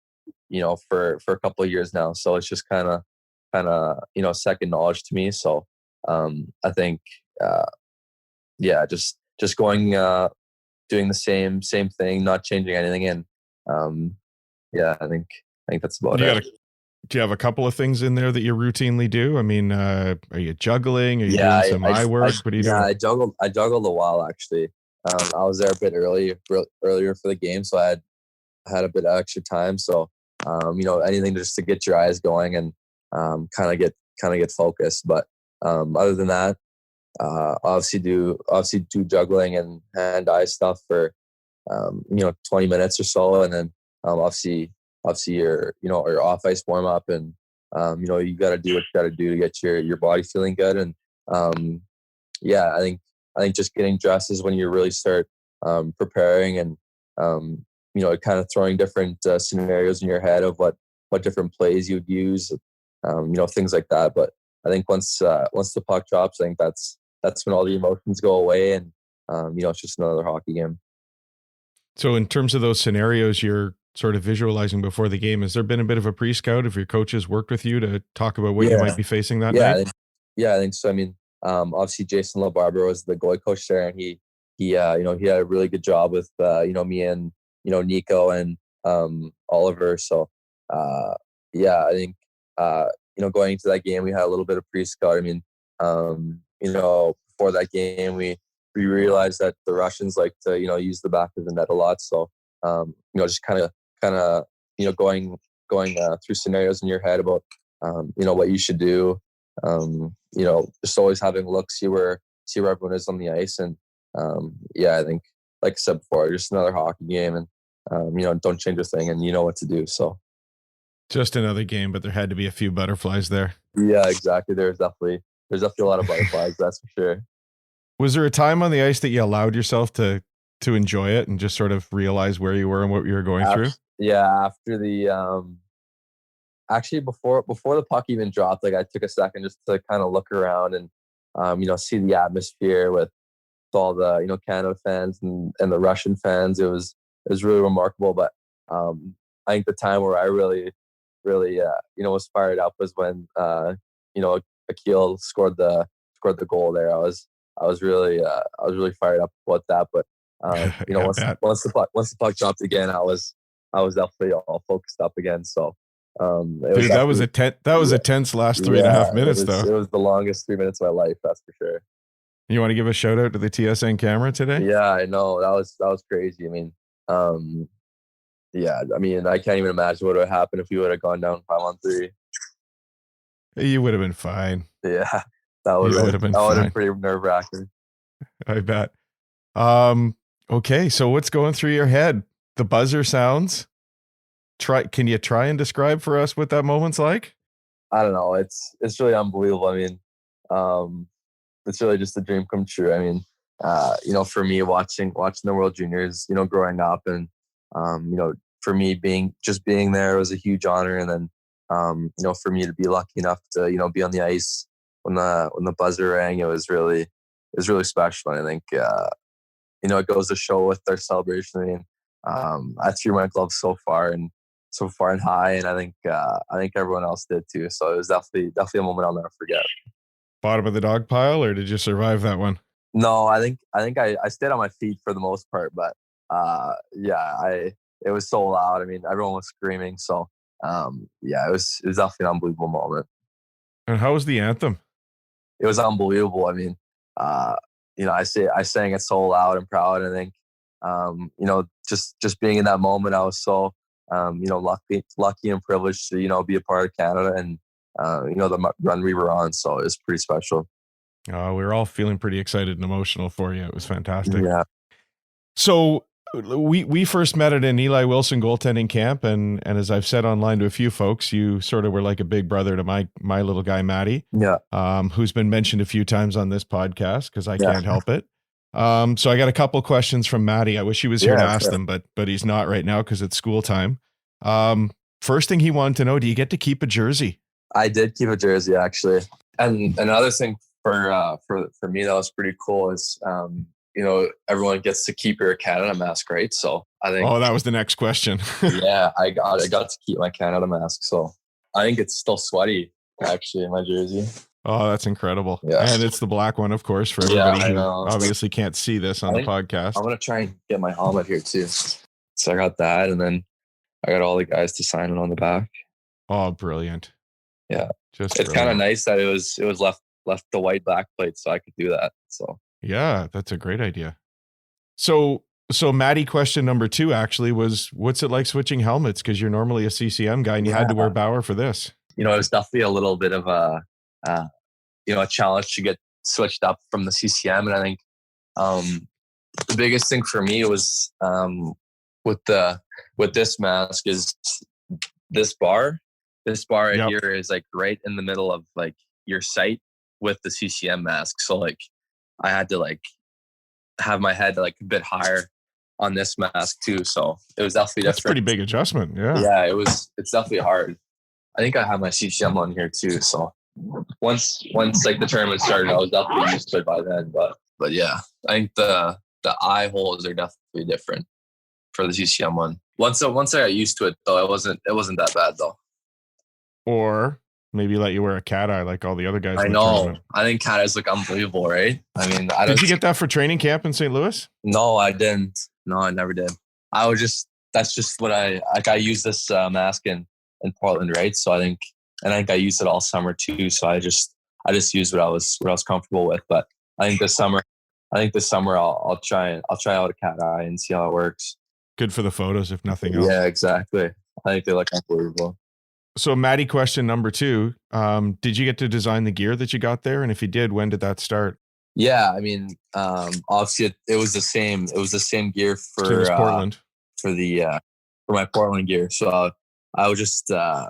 S5: a couple of years now, so it's just kind of second knowledge to me. So I think just going doing the same thing, not changing anything. And I think that's about it.
S2: Do you have a couple of things in there that you routinely do? I mean, are you juggling? Are you doing some eye work? What are you doing?
S5: I juggled a while, actually. I was there a bit earlier for the game, so I had a bit of extra time. So anything just to get your eyes going and kind of get focused. But other than that, obviously do juggling and hand-eye stuff for 20 minutes or so, and then obviously your off ice warm up, and you got to do what you got to do to get your body feeling good. And I think just getting dressed is when you really start preparing, and kind of throwing different scenarios in your head of what different plays you would use, things like that. But I think once the puck drops, I think that's when all the emotions go away, and it's just another hockey game.
S2: So in terms of those scenarios you're sort of visualizing before the game, has there been a bit of a pre-scout? Have your coaches worked with you to talk about what you might be facing that night?
S5: I think so. I mean, obviously Jason LaBarbera was the goalie coach there, and he had a really good job with me and Nico and Oliver. So I think going into that game, we had a little bit of pre-scout. I mean, before that game, we realized that the Russians like to use the back of the net a lot. So just kind of going through scenarios in your head about what you should do. Just always having a look, see where everyone is on the ice. And I think, like I said before, just another hockey game, and don't change a thing, and you know what to do. So
S2: just another game, but there had to be a few butterflies there.
S5: Yeah, exactly. There's definitely a lot of butterflies. That's for sure.
S2: Was there a time on the ice that you allowed yourself to enjoy it and just sort of realize where you were and what you were going through?
S5: Yeah, after the actually before the puck even dropped, like I took a second just to kind of look around and see the atmosphere with all the Canada fans and the Russian fans. It was really remarkable. But I think the time where I really was fired up was when Akil scored the goal there. I was really fired up about that. But once the puck dropped again, I was definitely all focused up again. So
S2: dude, that was a tense last 3.5 minutes, though.
S5: It was the longest 3 minutes of my life, that's for sure.
S2: You want to give a shout out to the TSN camera today?
S5: Yeah, I know, that was crazy. I mean, I can't even imagine what would have happened if we would have gone down 5-on-3.
S2: You would have been fine.
S5: Yeah, that would have been pretty nerve-wracking.
S2: I bet. Okay, so what's going through your head? The buzzer sounds. Can you try and describe for us what that moment's like?
S5: I don't know. It's really unbelievable. I mean, it's really just a dream come true. I mean, for me, watching the World Juniors, growing up, and for me being there was a huge honor. And then, for me to be lucky enough to be on the ice when the buzzer rang, it was really special. And I think it goes to show with their celebration. I mean, I threw my gloves so far and high, and I think everyone else did too. So it was definitely a moment I'll never forget.
S2: Bottom of the dog pile, or did you survive that one?
S5: No, I think I stayed on my feet for the most part, but it was so loud. I mean, everyone was screaming. So it was definitely an unbelievable moment.
S2: And how was the anthem?
S5: It was unbelievable. I mean, I sang it so loud and proud. And I think just being in that moment, I was so lucky and privileged to be a part of Canada and the run we were on. So it was pretty special.
S2: We were all feeling pretty excited and emotional for you. It was fantastic.
S5: Yeah.
S2: So We first met at an Eli Wilson goaltending camp, and as I've said online to a few folks, you sort of were like a big brother to my little guy Matty, who's been mentioned a few times on this podcast because I can't help it. So I got a couple questions from Matty. I wish he was here to ask them, but he's not right now because it's school time. First thing he wanted to know: do you get to keep a jersey?
S5: I did keep a jersey actually, and another thing for me that was pretty cool is everyone gets to keep your Canada mask, right? So I think.
S2: Oh, that was the next question.
S5: Yeah, I got to keep my Canada mask, so I think it's still sweaty actually in my jersey.
S2: Oh, that's incredible.
S5: Yeah.
S2: And it's the black one, of course, for everybody who obviously can't see this on the podcast.
S5: I'm going to try and get my helmet here too. So I got that, and then I got all the guys to sign it on the back.
S2: Oh, brilliant.
S5: Yeah. It's kind of nice that it was left the white back plate so I could do that. So
S2: yeah, that's a great idea. So Matty, question number 2 actually was, what's it like switching helmets? Because you're normally a CCM guy and you had to wear Bauer for this.
S5: It was definitely a little bit of a challenge to get switched up from the CCM. And I think the biggest thing for me was with this mask is this bar. This bar right here is like right in the middle of like your sight with the CCM mask. So like I had to like have my head like a bit higher on this mask too. So it was definitely
S2: That's a pretty big adjustment. Yeah.
S5: Yeah, it's definitely hard. I think I have my CCM on here too. So once like the tournament started, I was definitely used to it by then. But yeah, I think the eye holes are definitely different for the CCM one. Once I got used to it though, it wasn't that bad though.
S2: Or maybe let you wear a cat eye like all the other guys.
S5: I know. I think cat eyes look unbelievable, right? I mean,
S2: did you get that for training camp in St. Louis?
S5: No, I didn't. No, I never did. That's just what I used this mask in Portland, right? So I think I used it all summer too. So I just used what I was comfortable with. But I think this summer I'll try out a cat eye and see how it works.
S2: Good for the photos, if nothing else.
S5: Yeah, exactly. I think they look unbelievable.
S2: So Matty, question number 2, did you get to design the gear that you got there? And if you did, when did that start?
S5: Yeah, I mean, obviously it was the same gear for
S2: Portland.
S5: For my Portland gear. So I was just I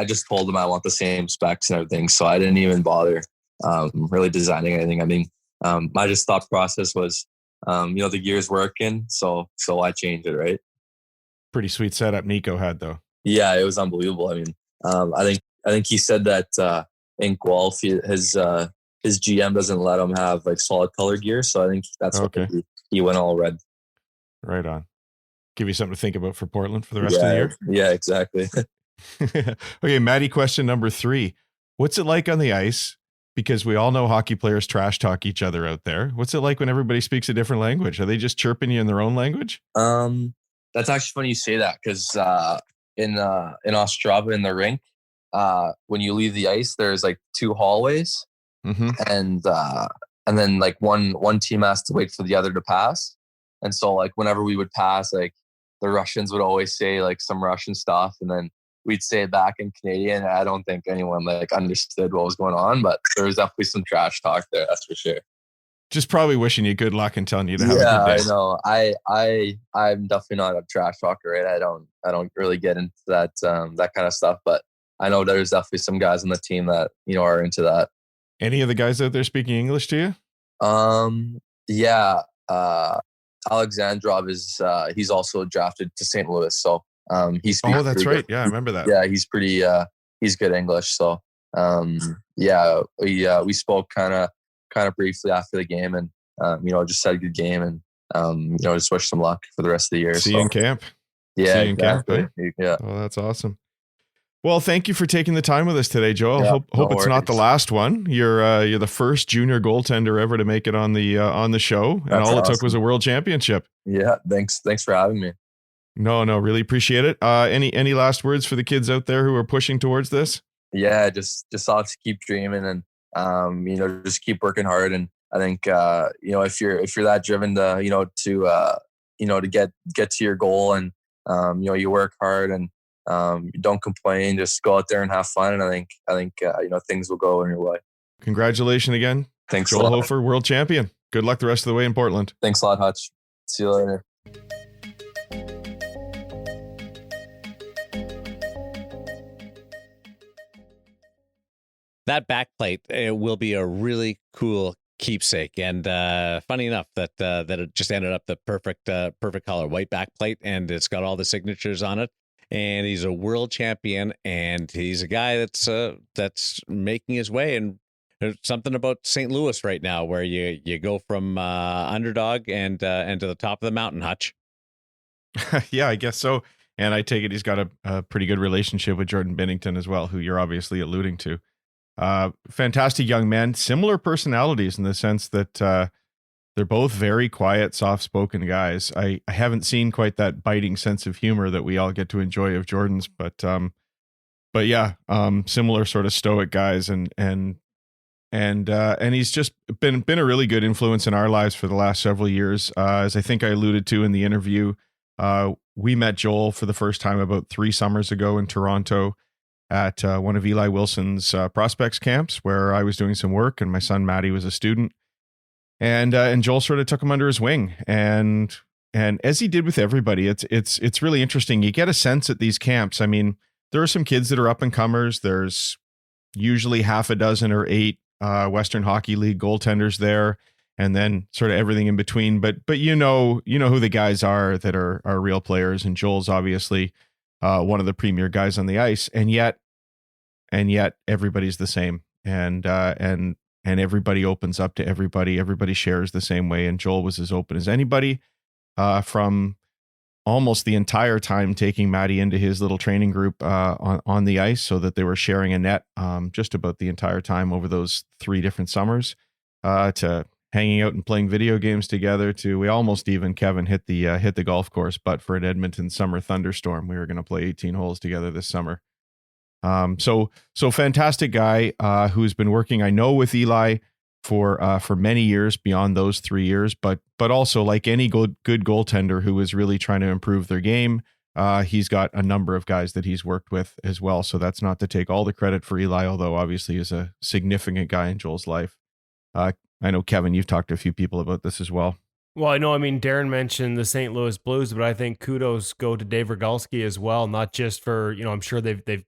S5: just told them I want the same specs and everything. So I didn't even bother really designing anything. I mean, my just thought process was the gear's working, so I changed it, right?
S2: Pretty sweet setup Nico had though.
S5: Yeah, it was unbelievable. I mean, I think he said that InGoal, his GM doesn't let him have like solid color gear, so I think that's
S2: okay.
S5: What he went all red.
S2: Right on. Give you something to think about for Portland for the rest of the year.
S5: Yeah, exactly.
S2: Okay, Matty, question number 3. What's it like on the ice? Because we all know hockey players trash talk each other out there. What's it like when everybody speaks a different language? Are they just chirping you in their own language?
S5: That's actually funny you say that because in Ostrava in the rink, when you leave the ice, there's like 2 hallways, and then like one team has to wait for the other to pass, and so like whenever we would pass, like the Russians would always say like some Russian stuff, and then we'd say it back in Canadian. I don't think anyone like understood what was going on, but there was definitely some trash talk there. That's for sure.
S2: Just probably wishing you good luck and telling you to have a good day.
S5: Yeah, I know. I'm definitely not a trash talker, right? I don't really get into that kind of stuff, but I know there's definitely some guys on the team that are into that.
S2: Any of the guys out there speaking English to you?
S5: Yeah. Alexandrov is he's also drafted to St. Louis, so he speaks.
S2: Oh, that's right.
S5: Good.
S2: Yeah, I remember that.
S5: Yeah, he's pretty. He's good English, so yeah, we spoke kind of briefly after the game, and just said a good game, and just wish some luck for the rest of the year.
S2: See you in camp.
S5: Yeah,
S2: see you
S5: exactly.
S2: In camp, eh?
S5: Yeah.
S2: Oh, that's awesome. Well, thank you for taking the time with us today, Joel.
S5: Yeah,
S2: hope it's not the last one. You're the first junior goaltender ever to make it on the show, and
S5: That's
S2: all
S5: awesome.
S2: it took was a world championship.
S5: Yeah, thanks for having me.
S2: No, really appreciate it. Any last words for the kids out there who are pushing towards this?
S5: Yeah, just all to keep dreaming and just keep working hard. And I think if you're that driven to to get to your goal, and you work hard and don't complain, just go out there and have fun. And I think things will go in your way.
S2: Congratulations again.
S5: Thanks,
S2: Joel Hofer, world champion. Good luck the rest of the way in Portland.
S5: Thanks a lot, Hutch. See you later.
S1: That backplate will be a really cool keepsake, and funny enough that it just ended up the perfect color, white backplate, and it's got all the signatures on it. And he's a world champion, and he's a guy that's making his way. And there's something about St. Louis right now where you go from underdog and to the top of the mountain, Hutch.
S2: Yeah, I guess so. And I take it he's got a pretty good relationship with Jordan Binnington as well, who you're obviously alluding to. Fantastic young men, similar personalities in the sense that they're both very quiet, soft-spoken guys. I haven't seen quite that biting sense of humor that we all get to enjoy of Jordan's, but yeah, similar sort of stoic guys, and he's just been a really good influence in our lives for the last several years. As I think I alluded to in the interview, we met Joel for the first time about 3 summers ago in Toronto at one of Eli Wilson's prospects camps, where I was doing some work and my son Matty was a student, and Joel sort of took him under his wing, and as he did with everybody, it's really interesting. You get a sense at these camps. I mean, there are some kids that are up and comers. There's usually half a dozen or 8 Western Hockey League goaltenders there, and then sort of everything in between. But you know who the guys are that are real players, and Joel's obviously one of the premier guys on the ice, and yet everybody's the same, and everybody opens up to everybody. Everybody shares the same way, and Joel was as open as anybody from almost the entire time taking Matty into his little training group on the ice, so that they were sharing a net just about the entire time over those 3 different summers, to hanging out and playing video games together, to we almost even, Kevin, hit the golf course, but for an Edmonton summer thunderstorm. We were going to play 18 holes together this summer. So fantastic guy who's been working, I know, with Eli for many years beyond those 3 years, but also, like any good goaltender who is really trying to improve their game, he's got a number of guys that he's worked with as well. So that's not to take all the credit for Eli, although obviously is a significant guy in Joel's life. I know, Kevin, you've talked to a few people about this as well.
S3: Well, I know, I mean, Darren mentioned the St. Louis Blues, but I think kudos go to Dave Rogalski as well, not just for, I'm sure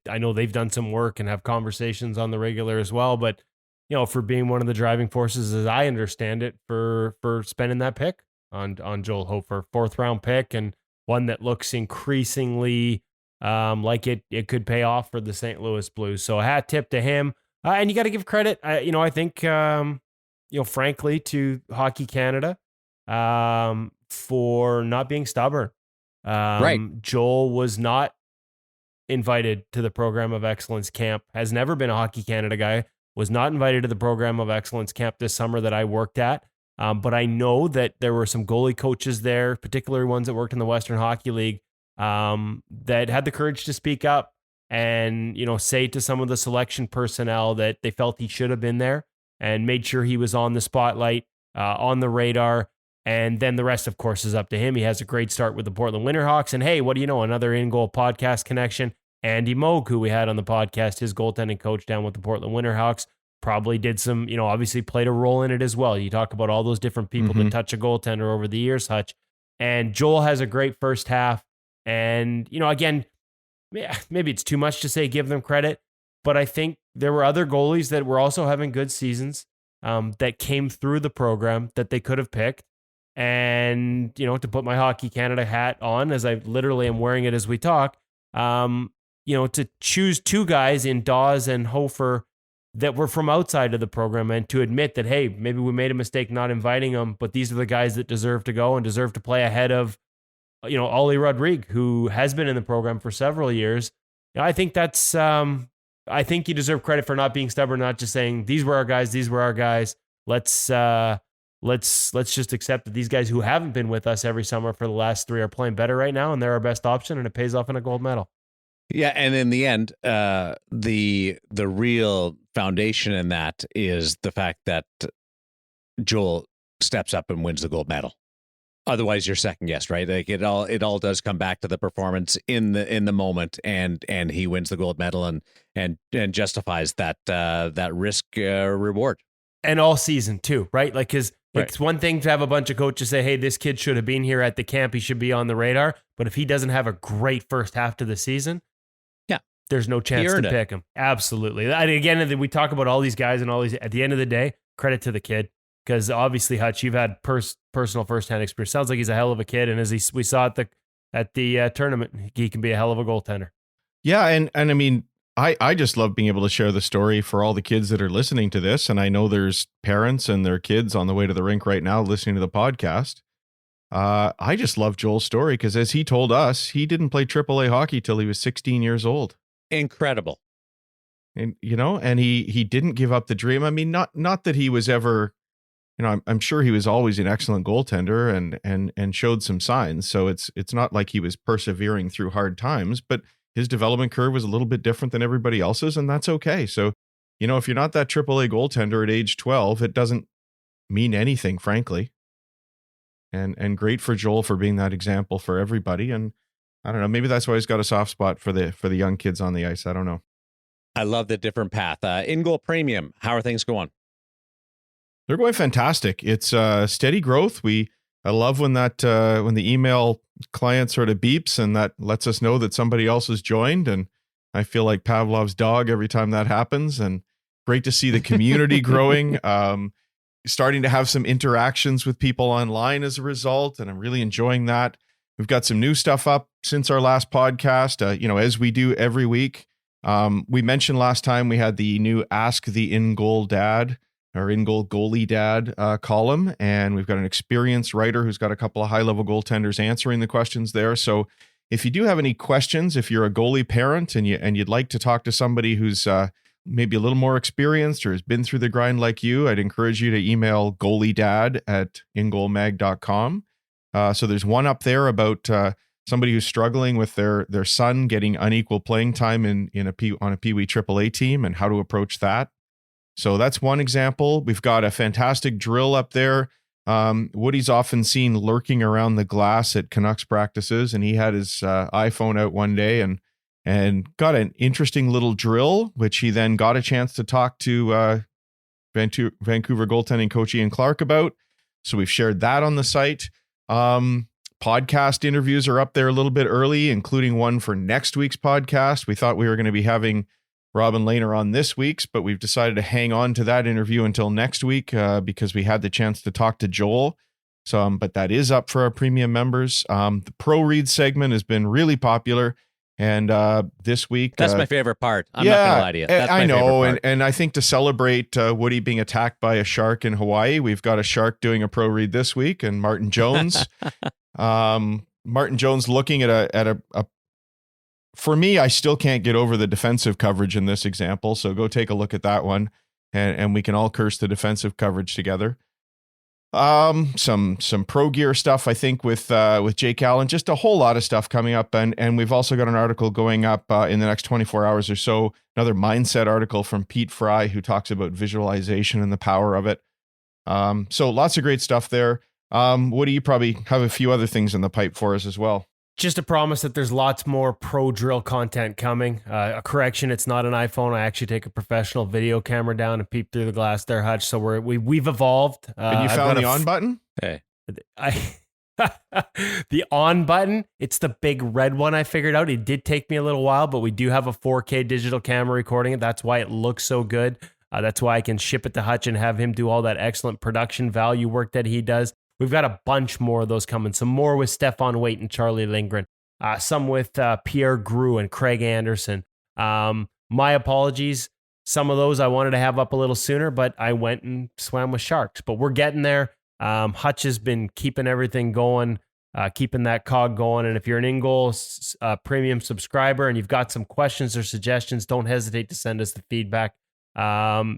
S3: I know they've done some work and have conversations on the regular as well, but, for being one of the driving forces, as I understand it, for spending that pick on Joel Hofer, 4th round pick, and one that looks increasingly like it could pay off for the St. Louis Blues. So a hat tip to him. And you got to give credit, I think, frankly, to Hockey Canada for not being stubborn.
S1: Right.
S3: Joel was not invited to the Program of Excellence camp, has never been a Hockey Canada guy, was not invited to the Program of Excellence camp this summer that I worked at. But I know that there were some goalie coaches there, particularly ones that worked in the Western Hockey League, that had the courage to speak up and, say to some of the selection personnel that they felt he should have been there, and made sure he was on the spotlight, on the radar. And then the rest, of course, is up to him. He has a great start with the Portland Winterhawks. And hey, what do you know? Another InGoal Podcast connection. Andy Moog, who we had on the podcast, his goaltending coach down with the Portland Winterhawks, probably did some, obviously played a role in it as well. You talk about all those different people that touch a goaltender over the years, Hutch. And Joel has a great first half. And, again, maybe it's too much to say give them credit, but I think there were other goalies that were also having good seasons that came through the program that they could have picked. And, to put my Hockey Canada hat on, as I literally am wearing it as we talk, to choose 2 guys in Dawes and Hofer that were from outside of the program, and to admit that, hey, maybe we made a mistake not inviting them, but these are the guys that deserve to go and deserve to play ahead of, Ollie Rodrigue, who has been in the program for several years. I think that's, I think you deserve credit for not being stubborn, not just saying these were our guys. Let's just accept that these guys who haven't been with us every summer for the last 3 are playing better right now, and they're our best option, and it pays off in a gold medal.
S1: Yeah, and in the end, the real foundation in that is the fact that Joel steps up and wins the gold medal. Otherwise, you're second guessed, right? Like it all does come back to the performance in the moment, and he wins the gold medal and justifies that risk reward.
S3: And all season too, right? Like, because It's one thing to have a bunch of coaches say, hey, this kid should have been here at the camp. He should be on the radar. But if he doesn't have a great first half to the season, there's no chance to pick him. Absolutely. And again, we talk about all these guys and all these, at the end of the day, credit to the kid. Because obviously, Hutch, you've had personal firsthand experience. Sounds like he's a hell of a kid. And as we saw at the tournament, he can be a hell of a goaltender.
S2: Yeah. And I mean, I just love being able to share the story for all the kids that are listening to this. And I know there's parents and their kids on the way to the rink right now listening to the podcast. I just love Joel's story because as he told us, he didn't play AAA hockey till he was 16 years old.
S1: Incredible.
S2: And, and he didn't give up the dream. I mean, not that he was ever, I'm sure he was always an excellent goaltender and showed some signs. So it's not like he was persevering through hard times, but his development curve was a little bit different than everybody else's, and that's okay. So, if you're not that AAA goaltender at age 12, it doesn't mean anything, frankly. And great for Joel for being that example for everybody. And I don't know, maybe that's why he's got a soft spot for the young kids on the ice. I don't know.
S1: I love the different path. InGoal Premium, how are things going?
S2: They're going fantastic. It's steady growth. I love when when the email client sort of beeps and that lets us know that somebody else has joined. And I feel like Pavlov's dog every time that happens. And great to see the community growing. Starting to have some interactions with people online as a result. And I'm really enjoying that. We've got some new stuff up since our last podcast, as we do every week. We mentioned last time we had the new Ask the InGoal Dad or InGoal Goalie Dad column, and we've got an experienced writer who's got a couple of high-level goaltenders answering the questions there. So if you do have any questions, if you're a goalie parent and you'd like to talk to somebody who's maybe a little more experienced or has been through the grind like you, I'd encourage you to email goaliedad@ingoalmag.com. So there's one up there about somebody who's struggling with their son getting unequal playing time on a Pee Wee AAA team and how to approach that. So that's one example. We've got a fantastic drill up there. Woody's often seen lurking around the glass at Canucks practices, and he had his iPhone out one day and got an interesting little drill, which he then got a chance to talk to Vancouver goaltending coach Ian Clark about. So we've shared that on the site. Podcast interviews are up there a little bit early, including one for next week's podcast. We thought we were going to be having Robin Lehner on this week's, but we've decided to hang on to that interview until next week because we had the chance to talk to Joel. So, but that is up for our premium members. The Pro Read segment has been really popular. And this week...
S1: That's my favorite part. I'm not going to lie to you. That's
S2: I know. And I think to celebrate Woody being attacked by a shark in Hawaii, we've got a shark doing a pro read this week, and Martin Jones. Martin Jones looking at a for me, I still can't get over the defensive coverage in this example. So go take a look at that one, and we can all curse the defensive coverage together. Some pro gear stuff, I think, with Jake Allen, just a whole lot of stuff coming up. And we've also got an article going up in the next 24 hours or so, another mindset article from Pete Fry, who talks about visualization and the power of it. So lots of great stuff there. Woody, you probably have a few other things in the pipe for us as well.
S3: Just a promise that there's lots more pro drill content coming. A correction, it's not an iPhone. I actually take a professional video camera down and peep through the glass there, Hutch. So we've evolved.
S2: And you found the on button?
S1: Hey.
S3: The on button, it's the big red one I figured out. It did take me a little while, but we do have a 4K digital camera recording it. That's why it looks so good. That's why I can ship it to Hutch and have him do all that excellent production value work that he does. We've got a bunch more of those coming. Some more with Stefan Waite and Charlie Lindgren. Some with Pierre Grew and Craig Anderson. My apologies. Some of those I wanted to have up a little sooner, but I went and swam with sharks. But we're getting there. Hutch has been keeping everything going, keeping that cog going. And if you're an InGoal premium subscriber and you've got some questions or suggestions, don't hesitate to send us the feedback.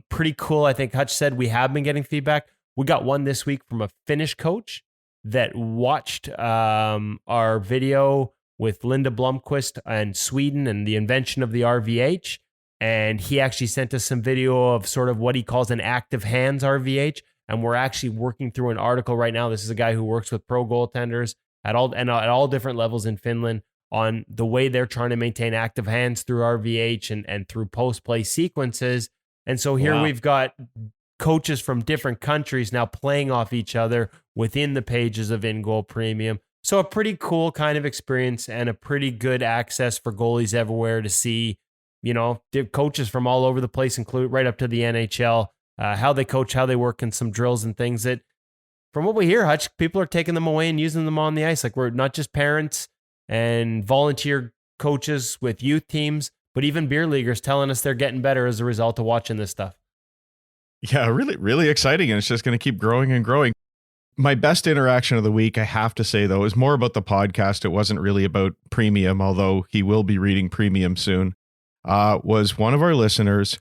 S3: Pretty cool. I think Hutch said we have been getting feedback. We got one this week from a Finnish coach that watched our video with Linda Blomqvist and Sweden and the invention of the RVH. And he actually sent us some video of sort of what he calls an active hands RVH. And we're actually working through an article right now. This is a guy who works with pro goaltenders at all different levels in Finland on the way they're trying to maintain active hands through RVH and through post-play sequences. And so here we've got coaches from different countries now playing off each other within the pages of InGoal Premium. So a pretty cool kind of experience and a pretty good access for goalies everywhere to see, coaches from all over the place, include right up to the NHL, how they coach, how they work, and some drills and things that, from what we hear, Hutch, people are taking them away and using them on the ice. Like, we're not just parents and volunteer coaches with youth teams, but even beer leaguers telling us they're getting better as a result of watching this stuff.
S2: Yeah, really, really exciting. And it's just going to keep growing and growing. My best interaction of the week, I have to say, though, is more about the podcast. It wasn't really about Premium, although he will be reading Premium soon, was one of our listeners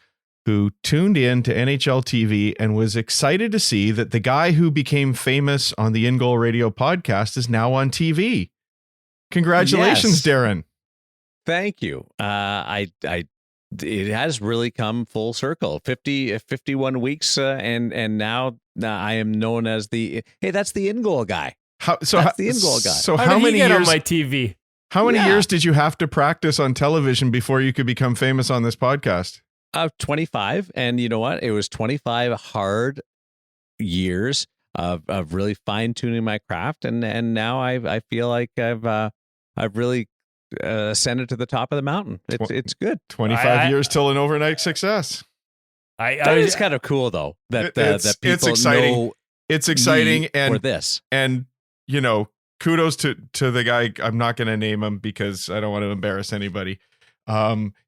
S2: who tuned in to NHL TV and was excited to see that the guy who became famous on the InGoal Radio podcast is now on TV. Congratulations,
S1: Yes.
S2: Darren.
S1: Thank you. It has really come full circle. 51 weeks, and now I am known as that's the InGoal guy. That's the InGoal guy.
S2: So
S3: How
S2: how
S3: did
S2: many
S3: he get
S2: years
S3: on my TV?
S2: How many
S1: Yeah.
S2: years did you have to practice on television before you could become famous on this podcast?
S1: 25, and you know what? It was 25 hard years of really fine tuning my craft, and now I feel like I've really ascended to the top of the mountain. It's good.
S2: 25 years till an overnight success.
S1: That is kind of cool, though. That that people
S2: it's exciting.
S1: know
S2: It's exciting,
S1: me
S2: and
S1: for this.
S2: and kudos to the guy. I'm not going to name him because I don't want to embarrass anybody.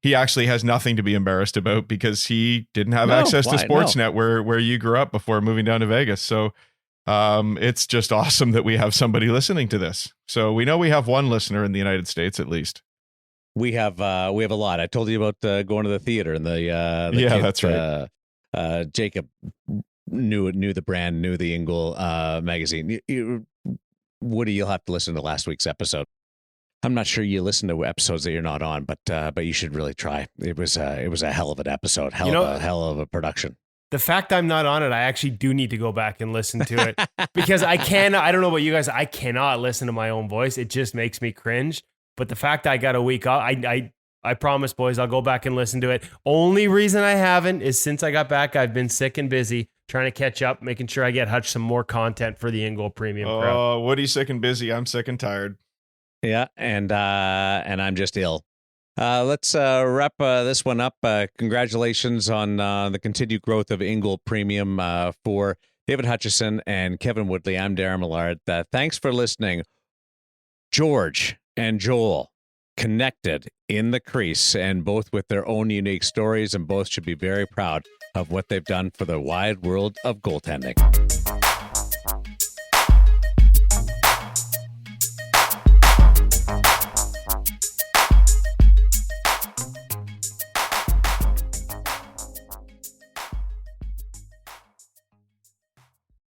S2: He actually has nothing to be embarrassed about because he didn't have access to Sportsnet where you grew up before moving down to Vegas. So it's just awesome that we have somebody listening to this. So we know we have one listener in the United States at least.
S1: We have a lot. I told you about going to the theater and the
S2: yeah,
S1: kid,
S2: that's right.
S1: Jacob knew the brand, knew the InGoal magazine. Woody, you'll have to listen to last week's episode. I'm not sure you listen to episodes that you're not on, but you should really try. It was a hell of an episode, hell of a production.
S3: The fact I'm not on it, I actually do need to go back and listen to it because I don't know about you guys, I cannot listen to my own voice. It just makes me cringe. But the fact I got a week off, I promise, boys, I'll go back and listen to it. Only reason I haven't is since I got back, I've been sick and busy trying to catch up, making sure I get Hutch some more content for the InGoal Premium crowd.
S2: Oh, Woody's sick and busy. I'm sick and tired.
S1: Yeah, and I'm just ill. Let's wrap this one up. Congratulations on the continued growth of InGoal Premium for David Hutchison and Kevin Woodley. I'm Darren Millard. Thanks for listening. George and Joel connected in the crease, and both with their own unique stories, and both should be very proud of what they've done for the wide world of goaltending.